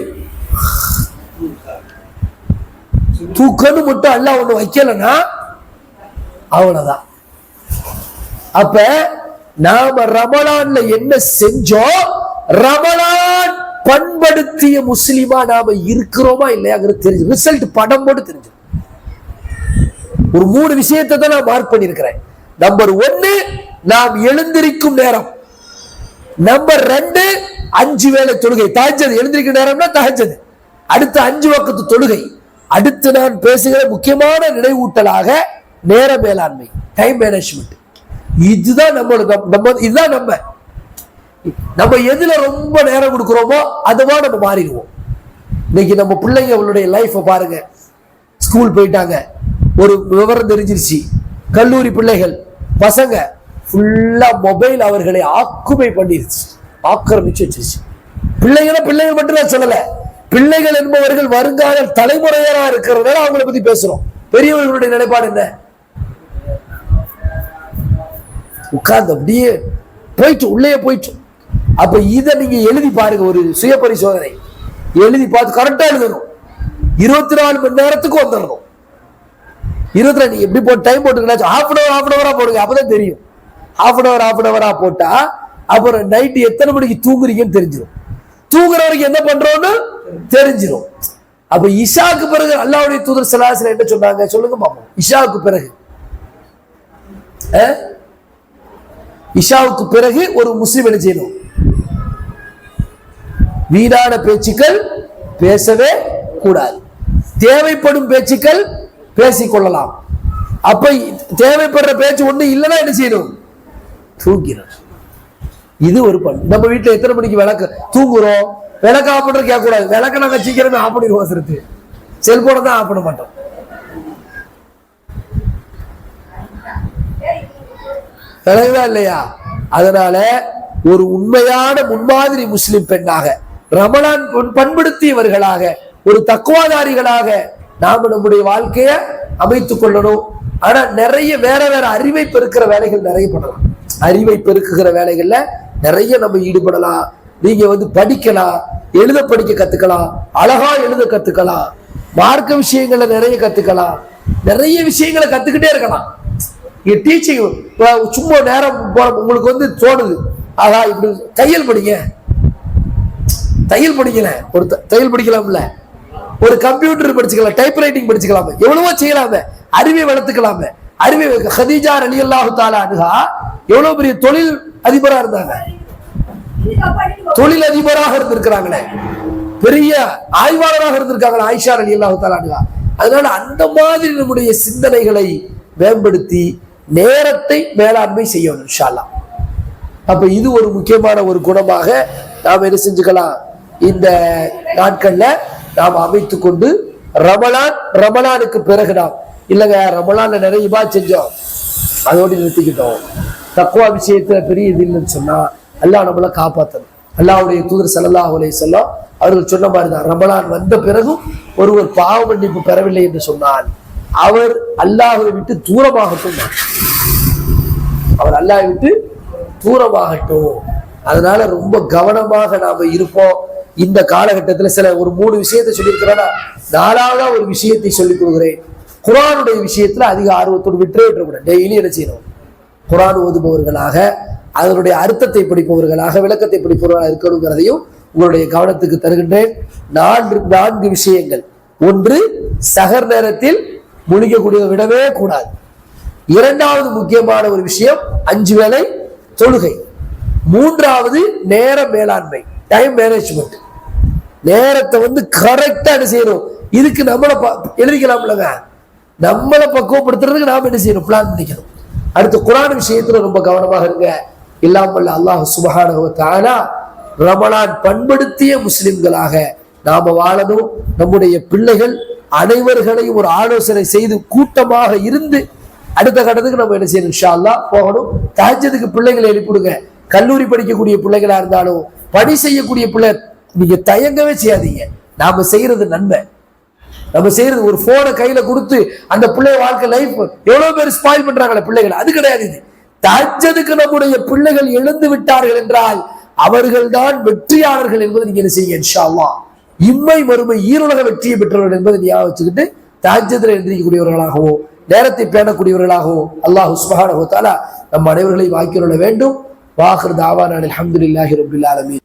தூக்கன்னு மட்டும் அல்லாஹ் ஒண்ணு வைக்கலன்னா அவ்வளவுதான். அப்ப நாம ரமலான்ல என்ன செஞ்சோம், ரமலான் பண்படுத்திய முஸ்லிமா நாம இருக்கிறோமா இல்லையாங்கிறது தெரிஞ்சு, ரிசல்ட் படம் போட்டு தெரிஞ்சு. ஒரு 3 விஷயத்தை தான் நான் மார்க் பண்ணிருக்கிறேன். நம்பர் 1 நாம் எழுந்திருக்கும் நேரம். நம்பர் 2 5 வேளை தொழுகை, தஹஜ்ஜுத். எழுந்திருக்கும் நேரம்னா தஹஜ்ஜுத். அடுத்து 5 வக்த் தொழுகை. அடுத்து நான் பேசுகிற முக்கியமான நினைவூட்டலாக நேர மேலாண்மை, டைம் மேனேஜ்மெண்ட். இதுதான் இதுதான் நம்ம எதுல ரொம்ப நேரம் கொடுக்கிறோமோ அதுவா நம்ம மாறிடுவோம். இன்னைக்கு நம்ம பிள்ளைங்க அவளுடைய லைஃப் பாருங்க. ஸ்கூல் போயிட்டாங்க, ஒரு விவரம் தெரிஞ்சிருச்சு. கல்லூரி பிள்ளைகள் பசங்க ஃபுல்லா மொபைல் அவர்களை ஆக்குமை பண்ணிருச்சு, ஆக்கிரமிச்சு வச்சிருச்சு. பிள்ளைகள் மட்டும் நான் சொல்லல, பிள்ளைகள் என்பவர்கள் வருங்கால தலைமுறையரா இருக்கிறதுனால அவங்களை பத்தி பேசுறோம். பெரியவர்களுடைய நிலைப்பாடு என்ன? உட்கார்ந்து அப்படியே போயிட்டு உள்ளே போயிட்டு. அப்ப இதை நீங்க எழுதி பாருங்க, ஒரு சுய பரிசோதனை எழுதி பார்த்து கரெக்டா எழுதணும். 24 மணி நேரத்துக்கு வந்துடணும். 24 நீங்க எப்படி போட்டு டைம் போட்டுக்கலாம், ஹாஃப் அன் ஹவரா போடுங்க, அப்பதான் தெரியும். ஹாஃப் அன் ஹவரா போட்டா அப்புறம் நைட்டு எத்தனை மணிக்கு தூங்குறீங்கன்னு தெரிஞ்சிடும். தூங்குற வரைக்கும் என்ன பண்றோம்னு தெரிஞ்சிடும். அப்ப இஷாவுக்கு பிறகு அல்லாஹ்வுடைய தூதர் ஸல்லல்லாஹு அலைஹி வஸல்லம் என்ன சொன்னாங்க சொல்லுங்க பாப்போம். இஷாவுக்கு பிறகு ஒரு முஸ்லிம் என்ன செய்யணும்? வீணான பேச்சுக்கள் பேசவே கூடாது. தேவைப்படும் பேச்சுக்கள் பேசிக்கொள்ளலாம். அப்ப தேவைப்படுற பேச்சு ஒண்ணு இல்லைன்னா என்ன செய்யணும்? தூங்கிடும். இது ஒரு பண். நம்ம வீட்டுல எத்தனை மணிக்கு விளக்கு தூங்குறோம்? விளக்கு ஆஃப் பண்றது கேட்க கூடாது. விளக்க நாங்க சீக்கிரமே ஆஃப் பண்ணிடுவோம். செல்போனை தான் ஆஃப் பண்ண மாட்டோம். விளங்குதா இல்லையா? அதனால ஒரு உண்மையான முன்மாதிரி முஸ்லிம் பெண்ணாக, ரமலான் பண்படுத்தியவர்களாக, ஒரு தக்குவாதாரிகளாக நாம நம்முடைய வாழ்க்கைய அமைத்துக் கொள்ளணும். ஆனா நிறைய வேற அறிவை பெருக்கிற வேலைகள் நிறைய பண்ணலாம். அறிவை பெருக்குகிற வேலைகள்ல நிறைய நம்ம ஈடுபடலாம். நீங்க படிக்கலாம், எழுத படிக்க கத்துக்கலாம், அழகா எழுத கத்துக்கலாம், மார்க்க விஷயங்களை நிறைய கத்துக்கலாம், நிறைய விஷயங்களை கத்துக்கிட்டே இருக்கலாம். டீச்சிங் சும்மா நேரம் உங்களுக்கு தோணுது, ஆகா இப்படி தையல் படிங்க, தையல் படிக்கல, ஒரு தையல் படிக்கலாம்ல, ஒரு கம்ப்யூட்டர் படிச்சுக்கலாம், டைப்ரைட்டிங் படிச்சுக்கலாமே, எவ்வளவோ செய்யலாமே, அறிவை வளர்த்துக்கலாமே. அறிவை ஹதீஜா ரலியல்லாஹு தஆலா அன்ஹா எவ்வளவு பெரிய தொழில் அதிபரா இருந்தாங்க, தொழில் அதிபராக இருந்திருக்கிறாங்களே, பெரிய ஆய்வாளராக இருந்திருக்காங்களே ஆயிஷா ரலியல்லாஹு தஆலா அன்ஹா. அதனால அந்த மாதிரி நம்முடைய சிந்தனைகளை மேம்படுத்தி நேரத்தை மேலாண்மை செய்யணும் இன்ஷா அல்லாஹ். அப்ப இது ஒரு முக்கியமான ஒரு குணமாக நாம் என்ன செஞ்சுக்கலாம், இந்த நாட்கள்ல நாம் அமைத்துக் கொண்டு ரமலானுக்கு பிறகு நாம் இல்லைங்க ரமலான்ல நிறைய இபாத் செஞ்சோம், அதோடு நிறுத்திக்கிட்டோம், தக்வா விஷயத்துல பெரிய இது இல்லைன்னு சொன்னா அல்லாஹ் நம்மளை காப்பாற்றணும். அல்லாஹ்வுடைய தூதர் ஸல்லல்லாஹு அலைஹி வஸல்லம் அவர்கள் சொன்ன மாதிரிதான், ரமலான் வந்த பிறகும் ஒருவர் பாவ மன்னிப்பு பெறவில்லை என்று சொன்னால் அவர் அல்லாஹ்வை விட்டு தூரமாகட்டும், அவர் அல்லாஹ்வை விட்டு தூரமாகட்டும். அதனால ரொம்ப கவனமாக நாம இருப்போம். இந்த காலகட்டத்தில் சில ஒரு 3 விஷயத்தை சொல்லியிருக்கிறேன்னா, 4ஆவதா ஒரு விஷயத்தை சொல்லிக் கொடுக்கிறேன். குர்ஆனுடைய விஷயத்துல அதிக ஆர்வத்தோடு விட்டுவிடக்கூடாது. டெய்லி என்ன செய்யணும்? குர்ஆன் ஓதுபவர்களாக, அதனுடைய அர்த்தத்தை படிப்பவர்களாக, விளக்கத்தை படிப்பவர்களாக இருக்கணுங்கிறதையும் உங்களுடைய கவனத்துக்கு தருகின்றேன். 4 விஷயங்கள். 1, சஹர் நேரத்தில் முழிக்கக்கூடிய விடவே கூடாது. 2வது முக்கியமான ஒரு விஷயம் 5 வேளை தொழுகை. 3வது நேர மேலாண்மை, டைம் மேனேஜ்மெண்ட். நேரத்தை கரெக்டா என்ன செய்யணும்? இதுக்கு நம்மளை எழுதிக்கலாம்லங்க, நம்மளை பக்குவப்படுத்துறதுக்கு நாம என்ன செய்யணும்? பிளான் பண்ணிக்கணும். அடுத்து குர்ஆன் விஷயத்துல ரொம்ப கவனமாக இருங்க. இல்லாமல் அல்லாஹ் சுப்ஹானஹு வ தஆலா ரமலான் பண்படுத்திய முஸ்லிம்களாக நாம வாழணும். நம்முடைய பிள்ளைகள் அனைவர்களையும் ஒரு ஆலோசனை செய்து கூட்டமாக இருந்து அடுத்த கட்டத்துக்கு நம்ம என்ன செய்யணும், இன்ஷா அல்லாஹ் போகணும். தஹஜ்ஜுதுக்கு பிள்ளைகளை எழுப்பிடுங்க. கல்லூரி படிக்கக்கூடிய பிள்ளைகளா இருந்தாலும் பணி செய்யக்கூடிய பிள்ளை நீங்க தயங்கவே செய்யாதீங்க. நாம செய்யறது நன்மை. நம்ம செய்யறது ஒரு போனை கையில கொடுத்து அந்த பிள்ளை வாழ்க்கை லைஃப் எவ்வளவு பேர் ஸ்பாயில் பண்றாங்களே பிள்ளைகள், அது கிடையாது. இது தஹஜ்ஜுதுக்கு நம்முடைய பிள்ளைகள் எழுந்து விட்டார்கள் என்றால் அவர்கள் தான் வெற்றியாளர்கள் என்பதை நீங்க என்ன செய்யுங்க, இன்ஷா அல்லாஹ் இம்மை மறுமை ஈருலக வெற்றியை பெற்றவர்கள் என்பதை ஞாபகம் வச்சுக்கிட்டு தஹஜ்ஜுதுல எழுந்திருக்கக்கூடியவர்களாகவும் நேரத்தை பேணக்கூடியவர்களாகவும் அல்லாஹ் சுப்ஹானஹு வ தஆலா நம் அனைவர்களையும் ஆக்கிக் கொள்ள வேண்டும். வாஹிர் தாவானா அல்ஹம்துலில்லாஹி ரப்பில் ஆலமீன்.